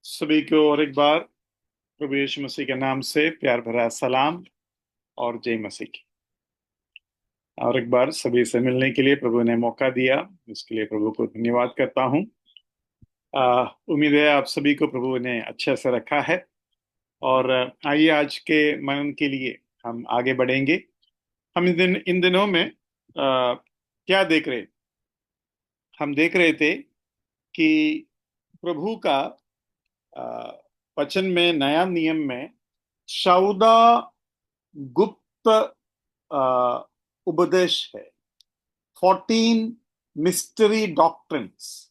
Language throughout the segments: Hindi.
सभी को और एक बार प्रभु यीशु मसीह के नाम से प्यार भरा सलाम और जय मसीह की। और एक बार सभी से मिलने के लिए प्रभु ने मौका दिया, इसके लिए प्रभु को धन्यवाद करता हूँ। उम्मीद है आप सभी को प्रभु ने अच्छे से रखा है। और आइए आज के मनन के लिए हम आगे बढ़ेंगे। हम इन दिनों में क्या देख रहे, हम देख रहे थे कि प्रभु का अ, वचन में, नया नियम में 14 गुप्त अ, उपदेश है। 14 मिस्ट्री डॉक्ट्रिन्स।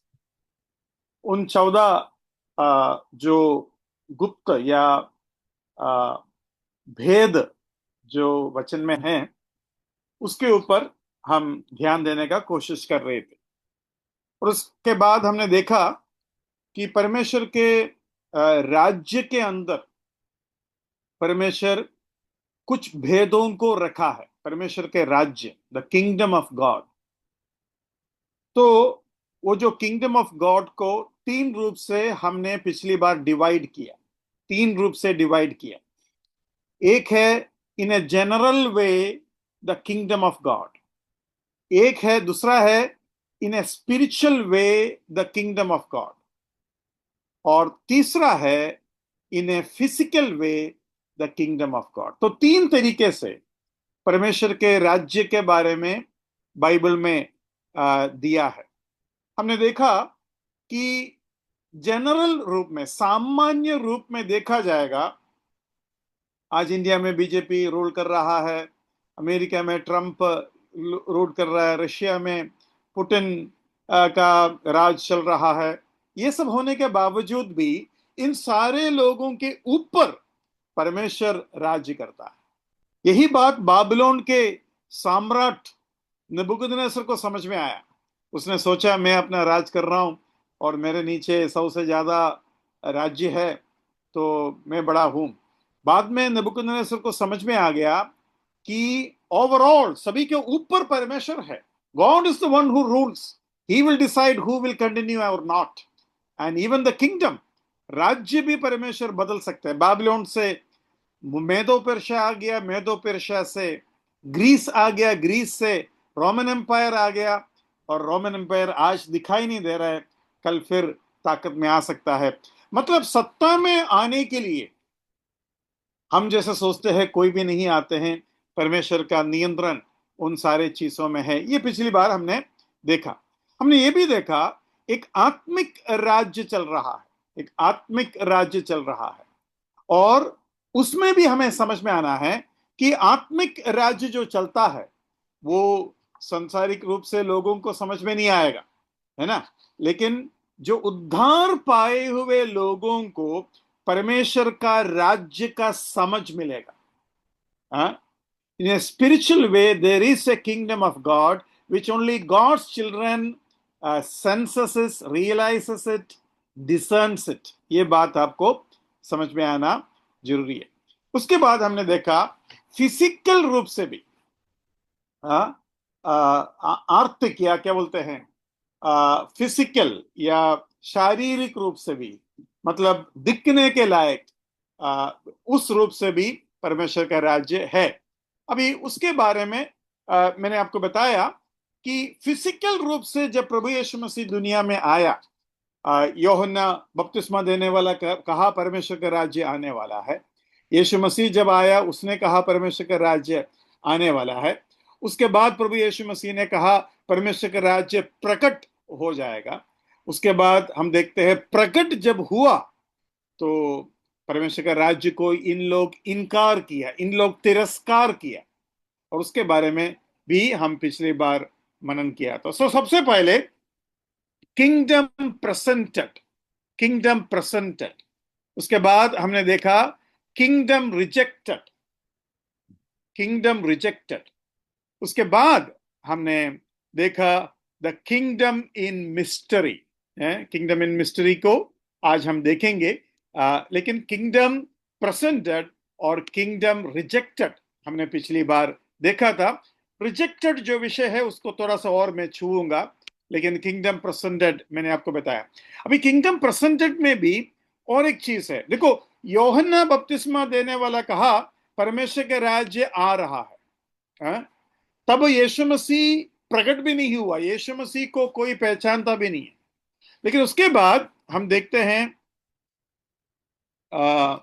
उन 14 जो गुप्त या अ, भेद जो वचन में हैं, उसके ऊपर हम ध्यान देने का कोशिश कर रहे थे। और उसके बाद हमने देखा कि परमेश्वर के राज्य के अंदर परमेश्वर कुछ भेदों को रखा है। परमेश्वर के राज्य, द किंगडम ऑफ गॉड। तो वो जो किंगडम ऑफ गॉड को तीन रूप से हमने पिछली बार डिवाइड किया। तीन रूप से डिवाइड किया। एक है in a general way the kingdom of God. एक है, दूसरा है in a spiritual way the kingdom of God. और तीसरा है in a physical way the kingdom of God. तो तीन तरीके से परमेश्वर के राज्य के बारे में बाइबल में दिया है। हमने देखा कि जनरल रूप में, सामान्य रूप में देखा जाएगा, आज इंडिया में बीजेपी रूल कर रहा है, अमेरिका में ट्रंप रूल कर रहा है, रशिया में पुतिन का राज चल रहा है। ये सब होने के बावजूद भी इन सारे लोगों के ऊपर परमेश्वर राज्य करता है। यही बात बाबिलोन के सम्राट नबूकदनेस्सर को समझ में आया। उसने सोचा मैं अपना राज कर रहा हूं और मेरे नीचे 100 से ज्यादा राज्य है, तो मैं बड़ा हूं। बाद में नबूकदनेस्सर को समझ में आ गया कि ओवरऑल सभी के ऊपर परमेश्वर है। God is the one who rules. He will decide who will continue or not. And even the kingdom, राज्य भी परमेश्वर बदल सकते हैं। बाबिलोन से मेदो पेर्शिया आ गया, मेदो पेर्शिया से ग्रीस आ गया, ग्रीस से रोमन एम्पायर आ गया, और रोमन एम्पायर आज दिखाई नहीं दे रहा है, कल फिर ताकत में आ सकता है। मतलब सत्ता में आने के लिए हम जैसे सोचते हैं कोई भी नहीं आते हैं। परमेश्वर का नियंत्रण उन सारे चीजों में है। ये पिछली बार हमने देखा। हमने ये भी देखा एक आत्मिक राज्य चल रहा है। एक आत्मिक राज्य चल रहा है, और उसमें भी हमें समझ में आना है कि आत्मिक राज्य जो चलता है वो सांसारिक रूप से लोगों को समझ में नहीं आएगा, है ना। लेकिन जो उद्धार पाए हुए लोगों को परमेश्वर का राज्य का समझ मिलेगा। In a spiritual way there is a kingdom of God which only God's children senses it, realizes it, discerns it. ये बात आपको समझ में आना जरूरी है। उसके बाद हमने देखा फिजिकल रूप से भी, आर्थिक या क्या बोलते हैं, फिजिकल या शारीरिक रूप से भी, मतलब दिखने के लायक, उस रूप से भी परमेश्वर का राज्य है। अभी उसके बारे में मैंने आपको बताया कि फिजिकल रूप से जब प्रभु यीशु मसीह दुनिया में आया, यूहन्ना बपतिस्मा देने वाला कहा परमेश्वर का राज्य आने वाला है। यीशु मसीह जब आया उसने कहा परमेश्वर का राज्य आने वाला है। उसके बाद प्रभु यीशु मसीह ने कहा परमेश्वर का राज्य प्रकट हो जाएगा। उसके बाद हम देखते हैं प्रकट जब हुआ तो परमेश्वर का राज्य को इन लोग इनकार किया, इन लोग तिरस्कार किया, और उसके बारे में भी हम पिछली बार मनन किया। तो सबसे पहले किंगडम प्रेजेंटेड, किंगडम प्रेजेंटेड। उसके बाद हमने देखा किंगडम रिजेक्टेड, किंगडम रिजेक्टेड। उसके बाद हमने देखा the kingdom in mystery. Kingdom in mystery को आज हम देखेंगे। लेकिन किंगडम प्रेजेंटेड और किंगडम रिजेक्टेड हमने पिछली बार देखा था। रिजेक्टेड जो विषय है उसको थोड़ा सा और मैं छूऊंगा, लेकिन किंगडम प्रेजेंटेड मैंने आपको बताया। अभी किंगडम प्रेजेंटेड में भी और एक चीज है, देखो, यूहन्ना बपतिस्मा देने वाला कहा परमेश्वर का राज्य आ रहा है, हाँ? तब यीशु मसीह प्रकट भी नहीं हुआ, यीशु मसीह को कोई पहचानता भी नहीं है। लेकिन उसके बाद हम देखते हैं, आ,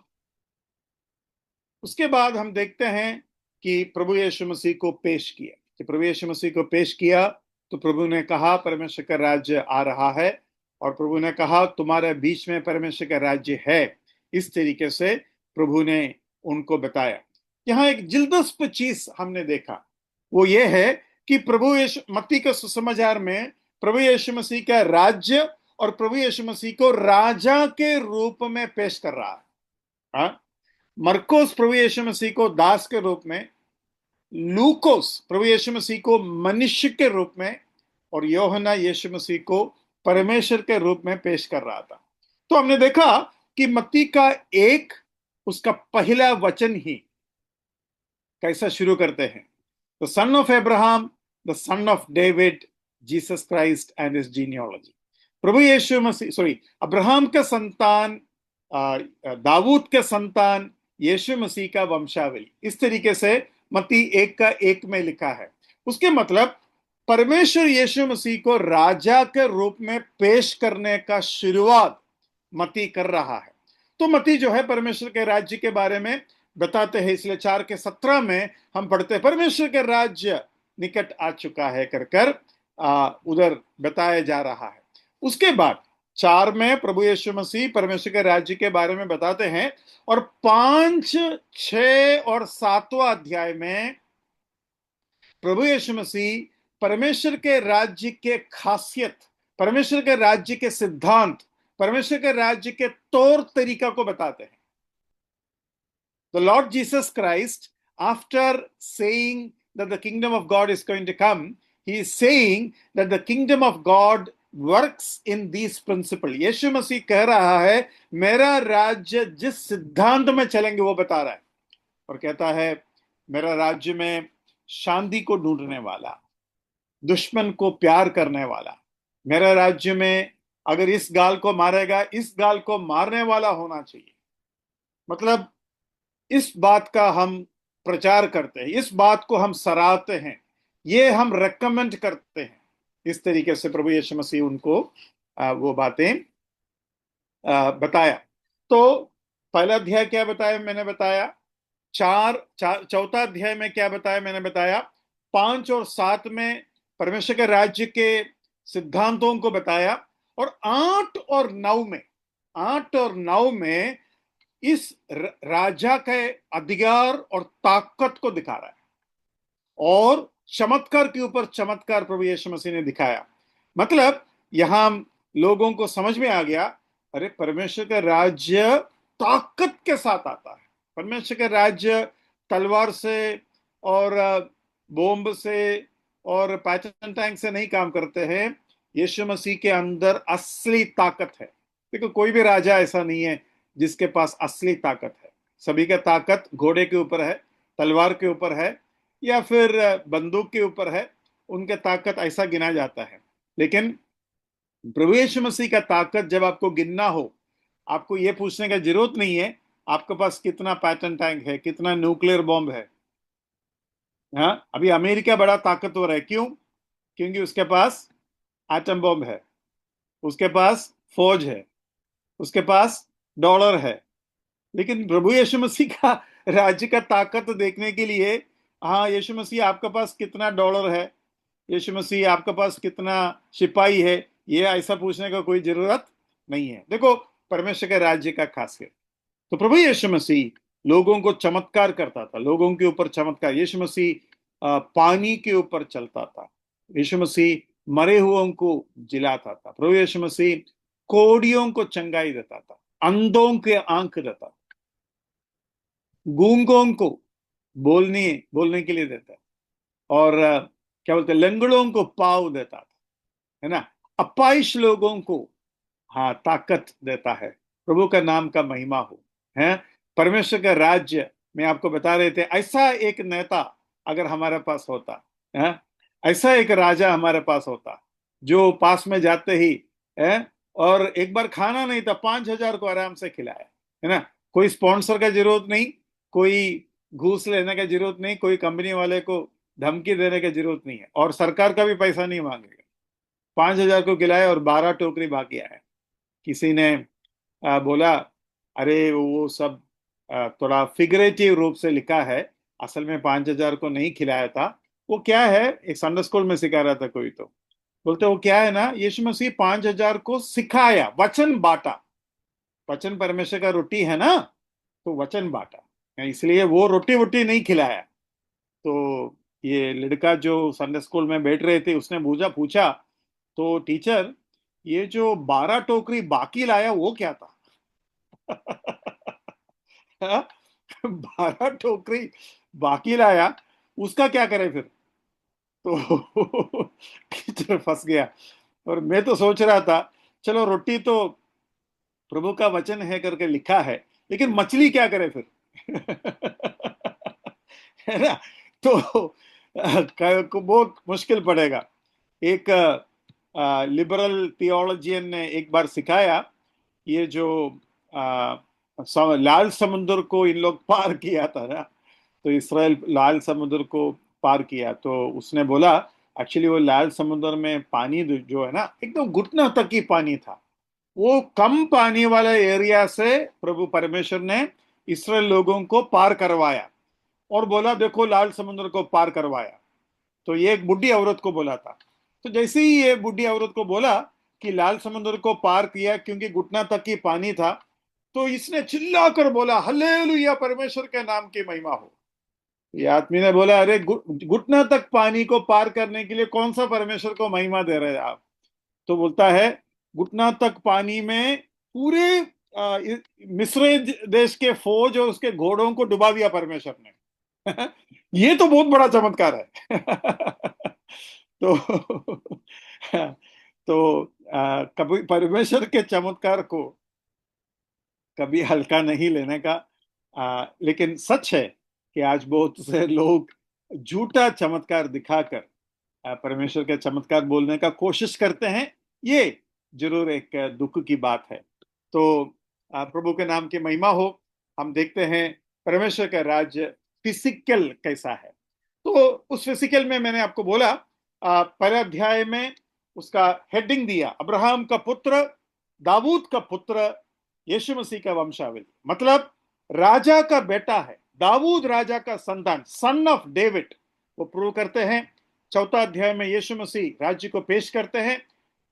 उसके बाद हम देखते हैं कि प्रभु यीशु मसीह को पेश किया, कि प्रभु यीशु मसीह को पेश किया तो प्रभु ने कहा परमेश्वर का राज्य आ रहा है, और प्रभु ने कहा तुम्हारे बीच में परमेश्वर का राज्य है। इस तरीके से प्रभु ने उनको बताया। यहाँ एक दिलचस्प चीज हमने देखा, वो ये है कि प्रभु यीशु मत्ती के सुसमाचार में प्रभु यीशु मसीह का राज्य और प्रभु यीशु मसीह को राजा के रूप में पेश कर रहा है, हाँ? मरकोस प्रभु यीशु मसीह को दास के रूप में, लूकोस प्रभु यीशु मसीह को मनुष्य के रूप में, और यूहन्ना यीशु मसीह को परमेश्वर के रूप में पेश कर रहा था। तो हमने देखा कि मत्ती का एक, उसका पहला वचन ही कैसा शुरू करते हैं, the son of Abraham, the son of David, Jesus Christ and his genealogy. प्रभु यीशु मसीह, सॉरी, अब्राहम का संतान, दाऊद के संतान, यीशु मसीह का वंशावली। इस तरीके से मत्ती 1:1 में लिखा है। उसके मतलब परमेश्वर यीशु मसीह को राजा के रूप में पेश करने का शुरुआत मत्ती कर रहा है। तो मत्ती जो है परमेश्वर के राज्य के बारे में बताते हैं, इसलिए 4:17 में हम पढ़ते हैं परमेश्वर के राज्य निकट आ चुका है कर कर उधर बताया जा रहा है। उसके बाद 4 में प्रभु यीशु मसीह परमेश्वर के राज्य के बारे में बताते हैं, और 5, 6 और 7वां अध्याय में प्रभु यीशु मसीह परमेश्वर के राज्य के खासियत, परमेश्वर के राज्य के सिद्धांत, परमेश्वर के राज्य के तौर तरीका को बताते हैं। The Lord Jesus Christ, after saying that the kingdom of God is going to come, he is saying that the kingdom of God works in these principles. यीशु मसीह कह रहा है मेरा राज्य जिस सिद्धांत में चलेंगे वो बता रहा है, और कहता है मेरा राज्य में शांति को ढूंढने वाला, दुश्मन को प्यार करने वाला, मेरा राज्य में अगर इस गाल को मारेगा इस गाल को मारने वाला होना चाहिए। मतलब इस बात का हम प्रचार करते हैं, इस बात को हम सराहते हैं, ये हम रेकमेंड करते हैं। इस तरीके से प्रभु यीशु मसीह उनको वो बातें बताया। तो पहला अध्याय क्या बताया, मैंने बताया। चौथा अध्याय में क्या बताया, मैंने बताया। 5 और 7 में परमेश्वर के राज्य के सिद्धांतों को बताया, और 8 और 9 में इस राजा के अधिकार और ताकत को दिखा रहा है, और चमत्कार के ऊपर चमत्कार प्रभु यीशु मसीह ने दिखाया। मतलब यहां लोगों को समझ में आ गया, अरे परमेश्वर का राज्य ताकत के साथ आता है। परमेश्वर का राज्य तलवार से और बॉम्ब से और पैटर्न टैंक से नहीं काम करते हैं। यीशु मसीह के अंदर असली ताकत है। देखो, कोई भी राजा ऐसा नहीं है जिसके पास असली ताकत है। सभी का ताकत घोड़े के ऊपर है, तलवार के ऊपर है, या फिर बंदूक के ऊपर है। उनका ताकत ऐसा गिना जाता है। लेकिन प्रभु यीशु मसीह का ताकत जब आपको गिनना हो, आपको यह पूछने का जरूरत नहीं है आपके पास कितना पैटर्न टैंक है, कितना न्यूक्लियर बॉम्ब है। हाँ, अभी अमेरिका बड़ा ताकतवर है। क्यों? क्योंकि उसके पास एटम बॉम्ब है, उसके पास फौज है, उसके पास डॉलर है। लेकिन प्रभु यीशु मसीह का राज्य का ताकत देखने के लिए, हाँ, यीशु मसीह आपके पास कितना डॉलर है, यीशु मसीह आपके पास कितना सिपाही है, ये ऐसा पूछने का कोई जरूरत नहीं है। देखो, परमेश्वर के राज्य का खासियत। तो प्रभु यीशु मसीह लोगों को चमत्कार करता था, लोगों के ऊपर चमत्कार। यीशु मसीह पानी के ऊपर चलता था। यीशु मसीह मरे हुओं को जिलाता था। प्रभु यीशु मसीह कोड़ियों को चंगाई देता था, अंधों के आंख देता था, गूंगों को बोलने के लिए देता, और क्या बोलते, लंगड़ों को पाव देता था, है ना। अपाइश लोगों को, हाँ, ताकत देता है। प्रभु का नाम का महिमा हो, है। परमेश्वर का राज्य में आपको बता रहे थे, ऐसा एक नेता अगर हमारे पास होता, है, ऐसा एक राजा हमारे पास होता जो पास में जाते ही, है, और एक बार खाना नहीं था, 5,000 को आराम से खिलाया, है ना। कोई स्पॉन्सर का जरूरत नहीं, कोई घूस लेने का जरूरत नहीं, कोई कंपनी वाले को धमकी देने की जरूरत नहीं है, और सरकार का भी पैसा नहीं मांगेगा। 5,000 को खिलाया और 12 टोकरी बाकी आया। किसी ने बोला, अरे वो सब थोड़ा फिगरेटिव रूप से लिखा है, असल में 5,000 को नहीं खिलाया था। वो क्या है, एक संडे स्कूल में सिखा रहा था कोई, तो बोलते वो क्या है ना, यीशु मसीह 5,000 को सिखाया, वचन बांटा। वचन परमेश्वर का रोटी है ना, तो वचन बांटा, इसलिए वो रोटी वोटी नहीं खिलाया। तो ये लड़का जो संडे स्कूल में बैठ रहे थे, उसने पूछा पूछा तो टीचर, ये जो 12 टोकरी बाकी लाया वो क्या था? 12 टोकरी बाकी लाया, उसका क्या करे फिर? तो टीचर फंस गया। और मैं तो सोच रहा था, चलो रोटी तो प्रभु का वचन है करके लिखा है, लेकिन मछली क्या करे फिर? है ना। तो को बहुत मुश्किल पड़ेगा। एक लिबरल थियोलॉजियन ने एक बार सिखाया, ये जो लाल समुद्र को इन लोग पार किया था ना, तो इसराइल लाल समुद्र को पार किया, तो उसने बोला एक्चुअली वो लाल समुद्र में पानी जो है ना, एकदम घुटना तक ही पानी था। वो कम पानी वाला एरिया से प्रभु परमेश्वर ने इसराइल लोगों को पार करवाया, और बोला देखो लाल समुद्र को पार करवाया। तो ये एक बुढ़ी औरत को बोला था। तो जैसे ही ये बुढ़ी औरत को बोला कि लाल समुद्र को पार किया क्योंकि घुटना तक ही पानी था, तो इसने चिल्लाकर बोला हल्लेलुया, परमेश्वर के नाम की महिमा हो। ये आदमी ने बोला, अरे घुटना तक पानी को पार करने के लिए कौन सा परमेश्वर को महिमा दे रहे हैं आप? तो बोलता है, घुटना तक पानी में पूरे मिस्र देश के फौज और उसके घोड़ों को डुबा दिया परमेश्वर ने। ये तो बहुत बड़ा चमत्कार है। तो तो कभी परमेश्वर के चमत्कार को कभी हल्का नहीं लेने का। लेकिन सच है कि आज बहुत से लोग झूठा चमत्कार दिखाकर परमेश्वर के चमत्कार बोलने का कोशिश करते हैं। ये जरूर एक दुख की बात है। तो प्रभु के नाम की महिमा हो। हम देखते हैं परमेश्वर का राज्य फिजिकल कैसा है। तो उस फिजिकल में मैंने आपको बोला, पहले अध्याय में उसका हेडिंग दिया, अब्राहम का पुत्र, दाऊद का पुत्र, यीशु मसीह का वंशावली, मतलब राजा का बेटा है, दाऊद राजा का संतान, सन ऑफ डेविड। वो प्रूव करते हैं। चौथा अध्याय में यीशु मसीह राज्य को पेश करते हैं।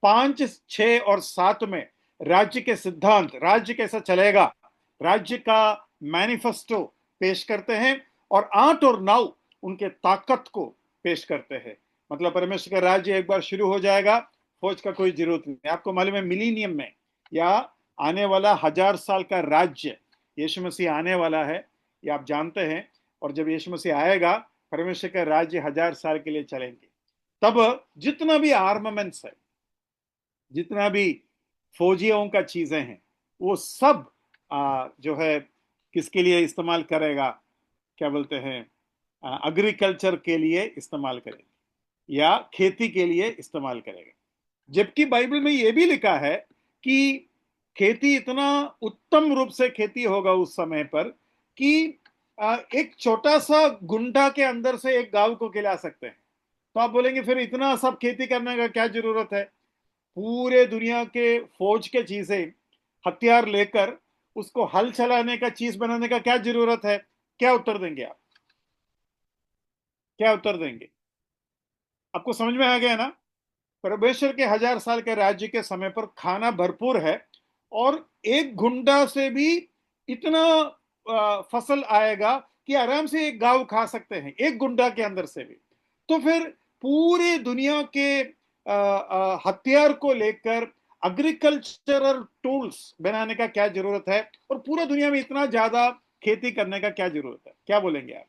5, 6 और 7 में राज्य के सिद्धांत, राज्य कैसा चलेगा, राज्य का मैनिफेस्टो पेश करते हैं। और 8 और 9 उनके ताकत को पेश करते हैं। मतलब परमेश्वर का राज्य एक बार शुरू हो जाएगा, फौज का कोई जरूरत नहीं। आपको मालूम है मिलीनियम में, या आने वाला 1000 साल का राज्य यीशु मसीह आने वाला है, ये आप जानते हैं। और जब यीशु मसीह आएगा, परमेश्वर का राज्य 1000 साल के लिए चलेंगे। तब जितना भी आर्मामेंट्स है, जितना भी फौजियों का चीजें हैं, वो सब जो है किसके लिए इस्तेमाल करेगा, क्या बोलते हैं, एग्रीकल्चर के लिए इस्तेमाल करेगा या खेती के लिए इस्तेमाल करेगा। जबकि बाइबल में यह भी लिखा है कि खेती इतना उत्तम रूप से खेती होगा उस समय पर कि एक छोटा सा गुंडा के अंदर से एक गांव को खिला सकते हैं। तो आप बोलेंगे फिर इतना सब खेती करने का क्या जरूरत है? पूरे दुनिया के फौज के चीजें, हथियार लेकर उसको हल चलाने का चीज बनाने का क्या जरूरत है? क्या उत्तर देंगे आप? क्या उत्तर देंगे? आपको समझ में आ गया ना? परमेश्वर के 1000 साल के राज्य के समय पर खाना भरपूर है, और एक घुंडा से भी इतना फसल आएगा कि आराम से एक गांव खा सकते हैं, एक गुंडा के अंदर से भी। तो फिर पूरे दुनिया के हथियार को लेकर एग्रीकल्चरल टूल्स बनाने का क्या जरूरत है, और पूरा दुनिया में इतना ज्यादा खेती करने का क्या जरूरत है? क्या बोलेंगे आप?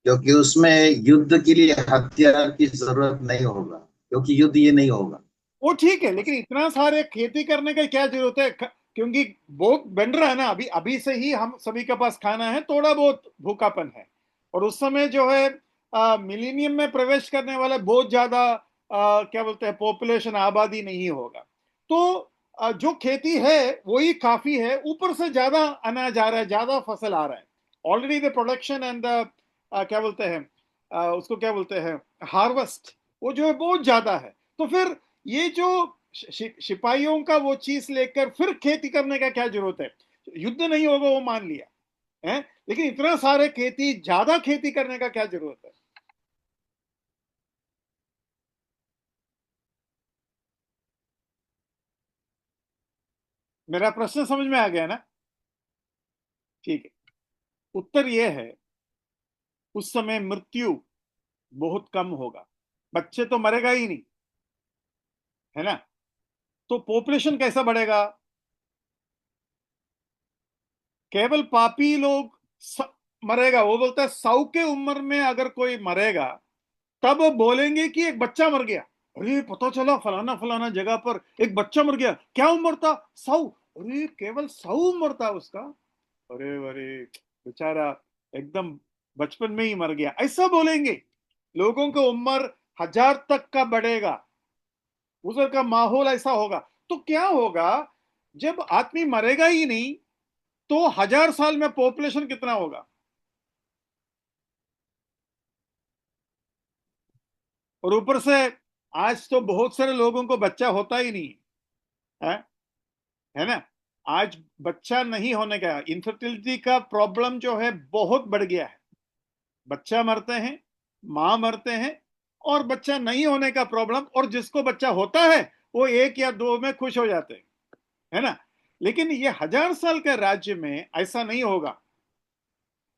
क्योंकि उसमें युद्ध के लिए हथियार की जरूरत नहीं होगा, क्योंकि युद्ध ये नहीं होगा। वो ठीक है, लेकिन इतना सारे खेती करने का क्या जरूरत है? क्योंकि बहुत बन रहा है ना, अभी अभी से ही हम सभी के पास खाना है, थोड़ा बहुत भूखापन है। और उस समय जो है मिलीनियम में प्रवेश करने वाले बहुत ज्यादा क्या बोलते हैं पॉपुलेशन आबादी नहीं होगा। तो जो खेती है वही काफी है, ऊपर से ज्यादा अनाज आ रहा है, ज्यादा फसल आ रहा है। Already the production and the क्या बोलते हैं उसको क्या बोलते हैं हार्वेस्ट, वो जो है बहुत ज्यादा है। तो फिर ये जो सिपाहियों का वो चीज लेकर फिर खेती करने का क्या जरूरत है? युद्ध नहीं होगा वो मान लिया है, लेकिन इतना सारे खेती, ज्यादा खेती करने का क्या जरूरत है? मेरा प्रश्न समझ में आ गया ना? ठीक है। उत्तर यह है, उस समय मृत्यु बहुत कम होगा, बच्चे तो मरेगा ही नहीं, है ना? तो पॉपुलेशन कैसा बढ़ेगा? केवल पापी लोग मरेगा। वो बोलता है 100 के उम्र में अगर कोई मरेगा तब वो बोलेंगे कि एक बच्चा मर गया। अरे पता चला फलाना फलाना जगह पर एक बच्चा मर गया। क्या उम्र था? 100। अरे केवल 100 उम्र था उसका। अरे अरे, बेचारा एकदम बचपन में ही मर गया, ऐसा बोलेंगे। लोगों की उम्र 1000 तक का बढ़ेगा, उधर का माहौल ऐसा होगा। तो क्या होगा? जब आदमी मरेगा ही नहीं तो 1000 साल में पॉपुलेशन कितना होगा? और ऊपर से आज तो बहुत सारे लोगों को बच्चा होता ही नहीं है, है ना? आज बच्चा नहीं होने का, इनफर्टिलिटी का प्रॉब्लम जो है बहुत बढ़ गया है। बच्चा मरते हैं, मां मरते हैं, और बच्चा नहीं होने का प्रॉब्लम, और जिसको बच्चा होता है वो 1 या 2 में खुश हो जाते हैं, है ना? लेकिन ये 1000 साल के राज्य में ऐसा नहीं होगा।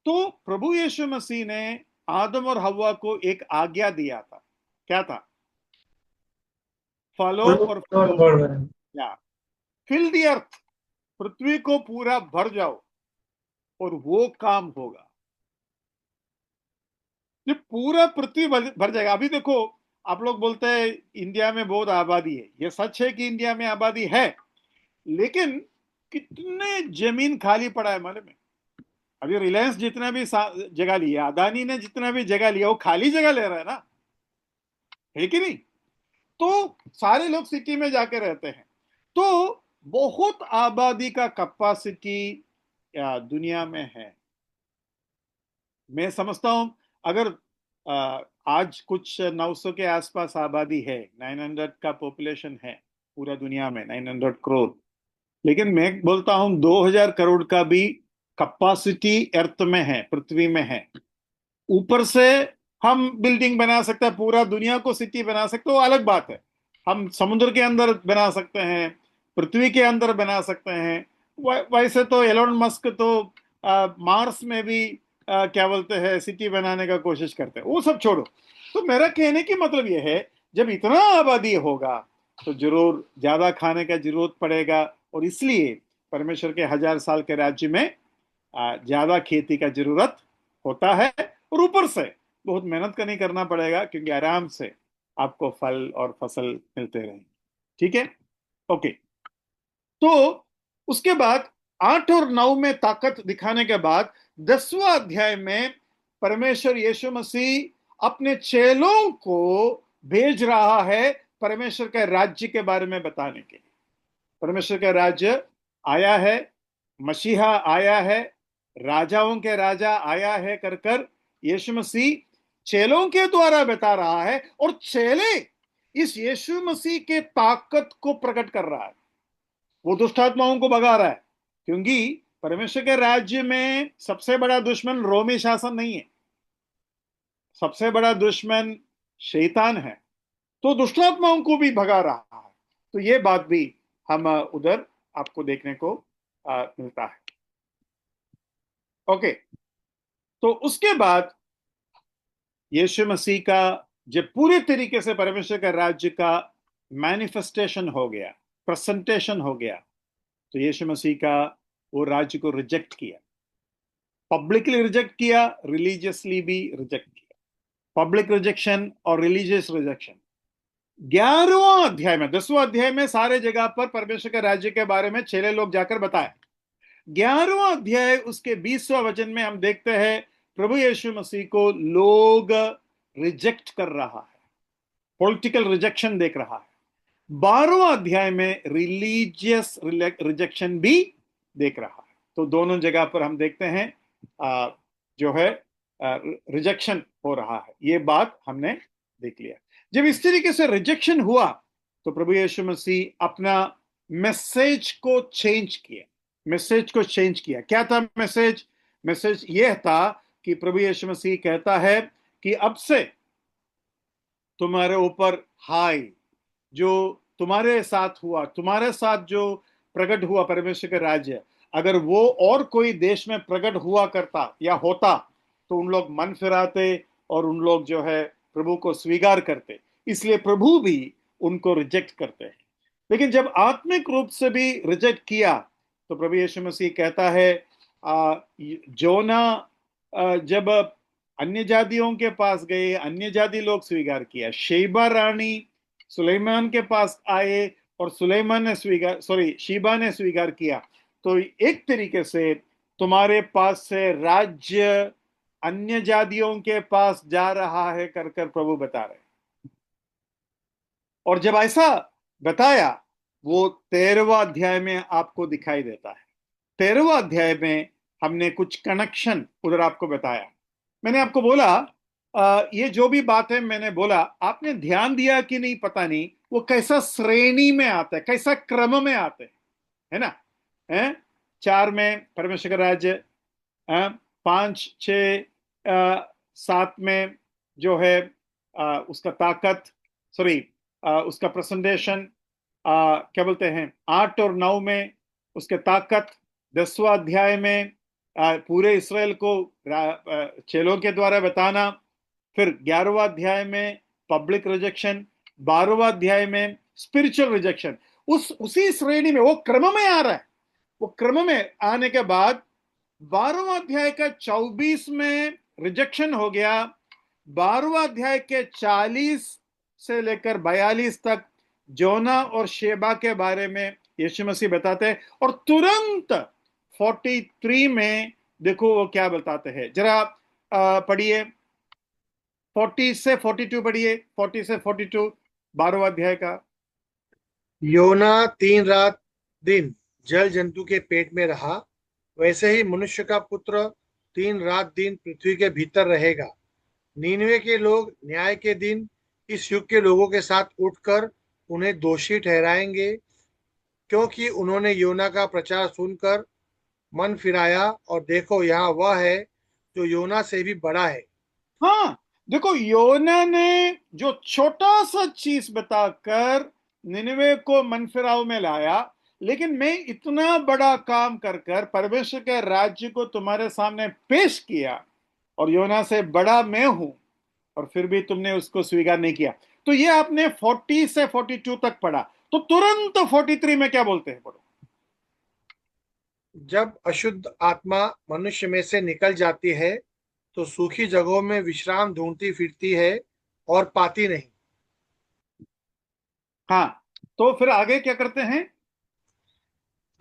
तो प्रभु यीशु मसीह ने आदम और हव्वा को एक आज्ञा दिया था। क्या था? फलो और फलो, बढ़ रहे हैं। या फिल दी अर्थ, पृथ्वी को पूरा भर जाओ, और वो काम होगा। ये पूरा पृथ्वी भर जाएगा। अभी देखो, आप लोग बोलते हैं इंडिया में बहुत आबादी है, ये सच है कि इंडिया में आबादी है, लेकिन कितने जमीन खाली पड़ा है मालूम है? अभी रिलायंस जितना भी जगह लिया, अदानी ने जितना भी जगह लिया, वो खाली जगह ले रहा है ना, है कि नहीं? तो सारे लोग सिटी में जाके रहते हैं। तो बहुत आबादी का कैपेसिटी दुनिया में है। मैं समझता हूं, अगर आज कुछ 900 के आसपास आबादी है, 900 का पॉपुलेशन है पूरा दुनिया में, 900 करोड़। लेकिन मैं बोलता हूं 2000 करोड़ का भी कैपेसिटी अर्थ में है, पृथ्वी में है। ऊपर से हम बिल्डिंग बना सकते हैं, पूरा दुनिया को सिटी बना सकते हैं, वो अलग बात है। हम समुद्र के अंदर बना सकते हैं, पृथ्वी के अंदर बना सकते हैं। वैसे तो एलोन मस्क तो मार्स में भी क्या बोलते हैं सिटी बनाने का कोशिश करते हैं, वो सब छोड़ो। तो मेरा कहने की मतलब ये है, जब इतना आबादी होगा तो जरूर ज्यादा खाने का जरूरत पड़ेगा, और इसलिए परमेश्वर के 1000 साल के राज्य में ज्यादा खेती का जरूरत होता है। और ऊपर से बहुत मेहनत का नहीं करना पड़ेगा, क्योंकि आराम से आपको फल और फसल मिलते रहेंगे। ठीक है? ओके। तो उसके बाद 8 और 9 में ताकत दिखाने के बाद 10वां अध्याय में परमेश्वर यीशु मसीह अपने चेलों को भेज रहा है परमेश्वर के राज्य के बारे में बताने के लिए। परमेश्वर का राज्य आया है, मसीहा आया है, राजाओं के राजा आया है, कर कर यीशु मसीह चेलों के द्वारा बता रहा है, और चेले इस यीशु मसीह के ताकत को प्रकट कर रहा है। वो दुष्ट आत्माओं को भगा रहा है, क्योंकि परमेश्वर के राज्य में सबसे बड़ा दुश्मन रोमी शासन नहीं है, सबसे बड़ा दुश्मन शैतान है। तो दुष्ट आत्माओं को भी भगा रहा है। तो ये बात भी हम उधर आपको देखने को मिलता है। ओके। तो उसके बाद यीशु मसीह का जब पूरे तरीके से परमेश्वर का राज्य का मैनिफेस्टेशन हो गया, प्रेजेंटेशन हो गया, तो यीशु मसीह का वो राज्य को रिजेक्ट किया, पब्लिकली रिजेक्ट किया, रिलीजियसली भी रिजेक्ट किया। पब्लिक रिजेक्शन और रिलीजियस रिजेक्शन 11वां अध्याय में, 10वां अध्याय में सारे जगह पर परमेश्वर के राज्य के बारे में चेले लोग जाकर बताए। 11वां अध्याय उसके 20वां वचन में हम देखते हैं प्रभु यीशु मसीह को लोग रिजेक्ट कर रहा है, पॉलिटिकल रिजेक्शन देख रहा है। 12वां अध्याय में रिलीजियस रिजेक्शन भी देख रहा है। तो दोनों जगह पर हम देखते हैं आ, जो है रिजेक्शन हो रहा है। ये बात हमने देख लिया। जब इस तरीके से रिजेक्शन हुआ तो प्रभु यीशु मसीह अपना मैसेज को चेंज किया। मैसेज को चेंज किया। क्या था मैसेज? मैसेज यह था कि प्रभु यीशु मसीह कहता है कि अब से तुम्हारे ऊपर हाय, जो तुम्हारे साथ हुआ, तुम्हारे साथ जो प्रकट हुआ परमेश्वर का राज्य, अगर वो और कोई देश में प्रकट हुआ करता या होता तो उन लोग मन फिराते और उन लोग जो है प्रभु को स्वीकार करते। इसलिए प्रभु भी उनको रिजेक्ट करते हैं। लेकिन जब आत्मिक रूप से भी रिजेक्ट किया तो प्रभु यीशु मसीह कहता है जोना जब अन्य जातियों के पास गए, अन्य जाति लोग स्वीकार किया। शेबा रानी सुलेमान के पास आए और सुलेमान ने स्वीकार, सॉरी, शीबा ने स्वीकार किया। तो एक तरीके से तुम्हारे पास से राज्य अन्य जातियों के पास जा रहा है कर कर प्रभु बता रहे। और जब ऐसा बताया, वो 13वां अध्याय में आपको दिखाई देता है। 13वां अध्याय में हमने कुछ कनेक्शन उधर आपको बताया। मैंने आपको बोला ये जो भी बात है मैंने बोला, आपने ध्यान दिया कि नहीं पता नहीं, वो कैसा श्रेणी में आता है, कैसा क्रम में आते हैं, है ना? है? 4 में परमेश्वर का राज्य, 5, 6, 7 में जो है उसका ताकत, सॉरी, उसका प्रेजेंटेशन, क्या बोलते हैं, 8 और 9 में उसके ताकत, 10वां अध्याय में पूरे इसराइल को चेलों के द्वारा बताना, फिर 11वां अध्याय में पब्लिक रिजेक्शन, 12वां अध्याय में स्पिरिचुअल रिजेक्शन। उसी श्रेणी में वो क्रम में आ रहा है। वो क्रम में आने के बाद 12वां अध्याय का 24 में रिजेक्शन हो गया। 12वां अध्याय के 40 से लेकर 42 तक जोना और शेबा के बारे में यीशु मसीह बताते हैं। और तुरंत 43 में देखो वो क्या बताते हैं, जरा पढ़िए। 40 से 42 पढ़िए, 40 से 42, 12वां अध्याय का। योना 3 रात दिन जल जंतु के पेट में रहा, वैसे ही मनुष्य का पुत्र 3 रात दिन पृथ्वी के भीतर रहेगा। नीनवे के लोग न्याय के दिन इस युग के लोगों के साथ उठकर उन्हें दोषी ठहराएंगे, क्योंकि उन्होंने योना का प्रचार सुनकर मन फिराया, और देखो यहाँ वह है जो योना से भी बड़ा है। हाँ, देखो योना ने जो छोटा सा चीज बताकर निनवे को मनफिराव में लाया, लेकिन मैं इतना बड़ा काम कर कर परमेश्वर के राज्य को तुम्हारे सामने पेश किया और योना से बड़ा मैं हूं, और फिर भी तुमने उसको स्वीकार नहीं किया। तो ये आपने 40 से 42 तक पढ़ा। तो तुरंत 43 में क्या बोलते हैं, पढ़ो। जब अशुद्ध आत्मा मनुष्य में से निकल जाती है तो सूखी जगहों में विश्राम ढूंढती फिरती है और पाती नहीं। हाँ, तो फिर आगे क्या करते हैं?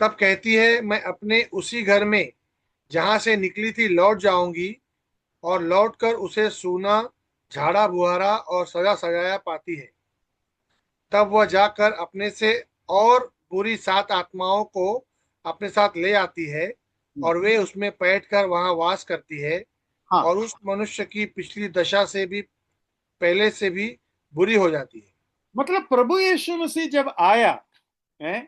तब कहती है, मैं अपने उसी घर में जहां से निकली थी लौट जाऊंगी, और लौटकर उसे सूना, झाड़ा बुहारा और सजा सजाया पाती है। तब वह जाकर अपने से और बुरी 7 आत्माओं को अपने साथ ले आती है, और वे उसमें बैठकर वहां वास करती है, हाँ, और उस मनुष्य की पिछली दशा से भी पहले से भी बुरी हो जाती है। मतलब प्रभु यीशु मसीह जब आया है,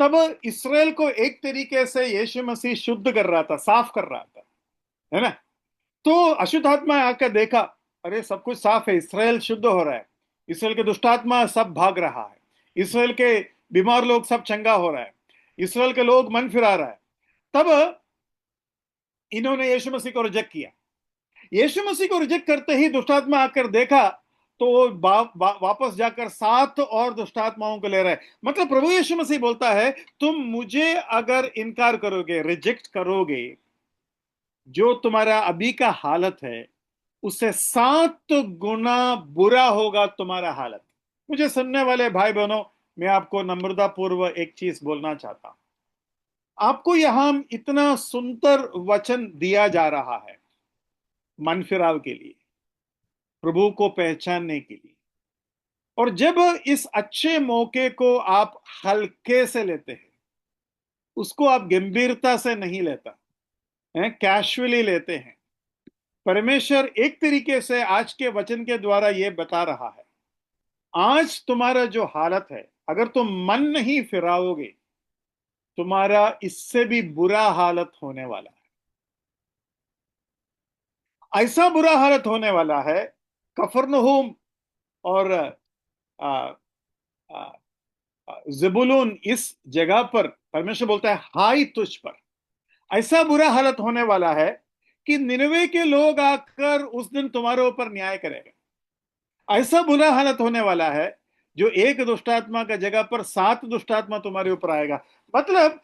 तब इसराइल को एक तरीके से यीशु मसीह शुद्ध कर रहा था, साफ कर रहा था, है ना? तो अशुद्ध आत्मा आकर देखा, अरे सब कुछ साफ है, इसराइल शुद्ध हो रहा है, इसराइल के दुष्ट आत्मा सब भाग रहा है, इसराइल के बीमार लोग सब चंगा हो रहा है, इसराइल के लोग मन फिरा रहा है। तब इन्होंने यीशु मसीह को रिजेक्ट किया। यीशु मसीह को रिजेक्ट करते ही दुष्टात्मा आकर देखा, तो वो वापस जाकर 7 और दुष्टात्माओं को ले रहा है। मतलब प्रभु यीशु मसीह बोलता है, तुम मुझे अगर इनकार करोगे, रिजेक्ट करोगे, जो तुम्हारा अभी का हालत है उससे 7 गुना बुरा होगा तुम्हारा हालत। मुझे सुनने वाले भाई बहनों, मैं आपको नम्रता पूर्व एक चीज बोलना चाहता हूं। आपको यहां इतना सुंदर वचन दिया जा रहा है मन फिराव के लिए, प्रभु को पहचानने के लिए। और जब इस अच्छे मौके को आप हल्के से लेते हैं, उसको आप गंभीरता से नहीं लेता हैं, कैजुअली लेते हैं। परमेश्वर एक तरीके से आज के वचन के द्वारा यह बता रहा है, आज तुम्हारा जो हालत है, अगर तुम मन नहीं फिराओगे, तुम्हारा इससे भी बुरा हालत होने वाला है। ऐसा बुरा हालत होने वाला है, कफरनहूम और आ, आ, ज़बूलून, इस जगह पर परमेश्वर बोलता है हाय तुझ पर। ऐसा बुरा हालत होने वाला है कि निनवे के लोग आकर उस दिन तुम्हारे ऊपर न्याय करेगा। ऐसा बुरा हालत होने वाला है जो एक दुष्टात्मा का जगह पर 7 दुष्टात्मा तुम्हारे ऊपर आएगा। मतलब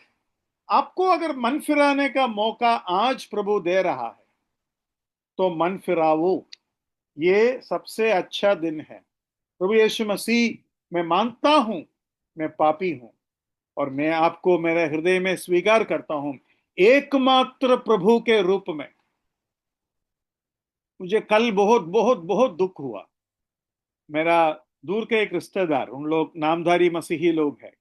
आपको अगर मन फिराने का मौका आज प्रभु दे रहा है तो मन फिरावो। ये सबसे अच्छा दिन है। प्रभु यीशु मसीह, मैं मानता हूं मैं पापी हूं और मैं आपको मेरे हृदय में स्वीकार करता हूं एकमात्र प्रभु के रूप में। मुझे कल बहुत बहुत बहुत दुख हुआ। मेरा दूर के एक रिश्तेदार, उन लोग नामधारी मसीही लोग हैं,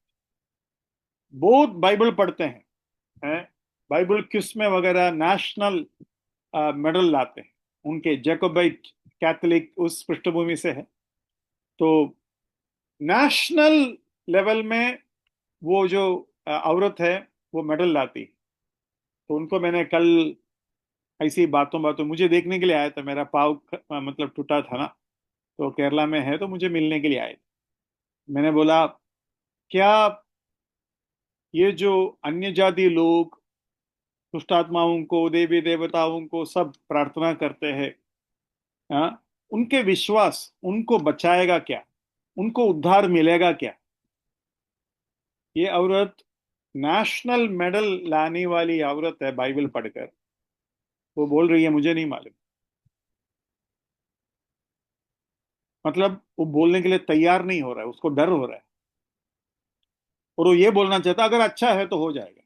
बहुत बाइबल पढ़ते हैं, बाइबल क्विज में वगैरह नेशनल मेडल लाते हैं। उनके जैकोबाइट कैथोलिक उस पृष्ठभूमि से है, तो नेशनल लेवल में वो जो औरत है वो मेडल लाती। तो उनको मैंने कल ऐसी बातों बातों, मुझे देखने के लिए आया था, मेरा पाँव मतलब टूटा था ना, तो केरला में है, तो मुझे मिलने के लिए आए। मैंने बोला, क्या ये जो अन्य जाति लोग दुष्ट आत्माओं को, देवी देवताओं को सब प्रार्थना करते हैं, हाँ, उनके विश्वास उनको बचाएगा क्या, उनको उद्धार मिलेगा क्या? ये औरत नेशनल मेडल लाने वाली औरत है, बाइबल पढ़कर वो बोल रही है मुझे नहीं मालूम। मतलब वो बोलने के लिए तैयार नहीं हो रहा है, उसको डर हो रहा है, और वो ये बोलना चाहता अगर अच्छा है तो हो जाएगा।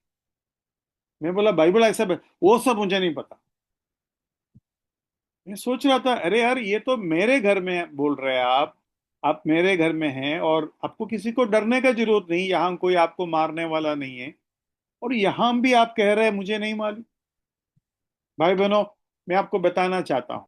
मैं बोला बाइबल ऐसा वो सब मुझे नहीं पता। मैं सोच रहा था, अरे यार ये तो मेरे घर में बोल रहे हैं आप मेरे घर में हैं और आपको किसी को डरने का जरूरत नहीं, यहाँ कोई आपको मारने वाला नहीं है, और यहाँ भी आप कह रहे हैं मुझे नहीं मालूम। भाई बहनों, मैं आपको बताना चाहता हूँ,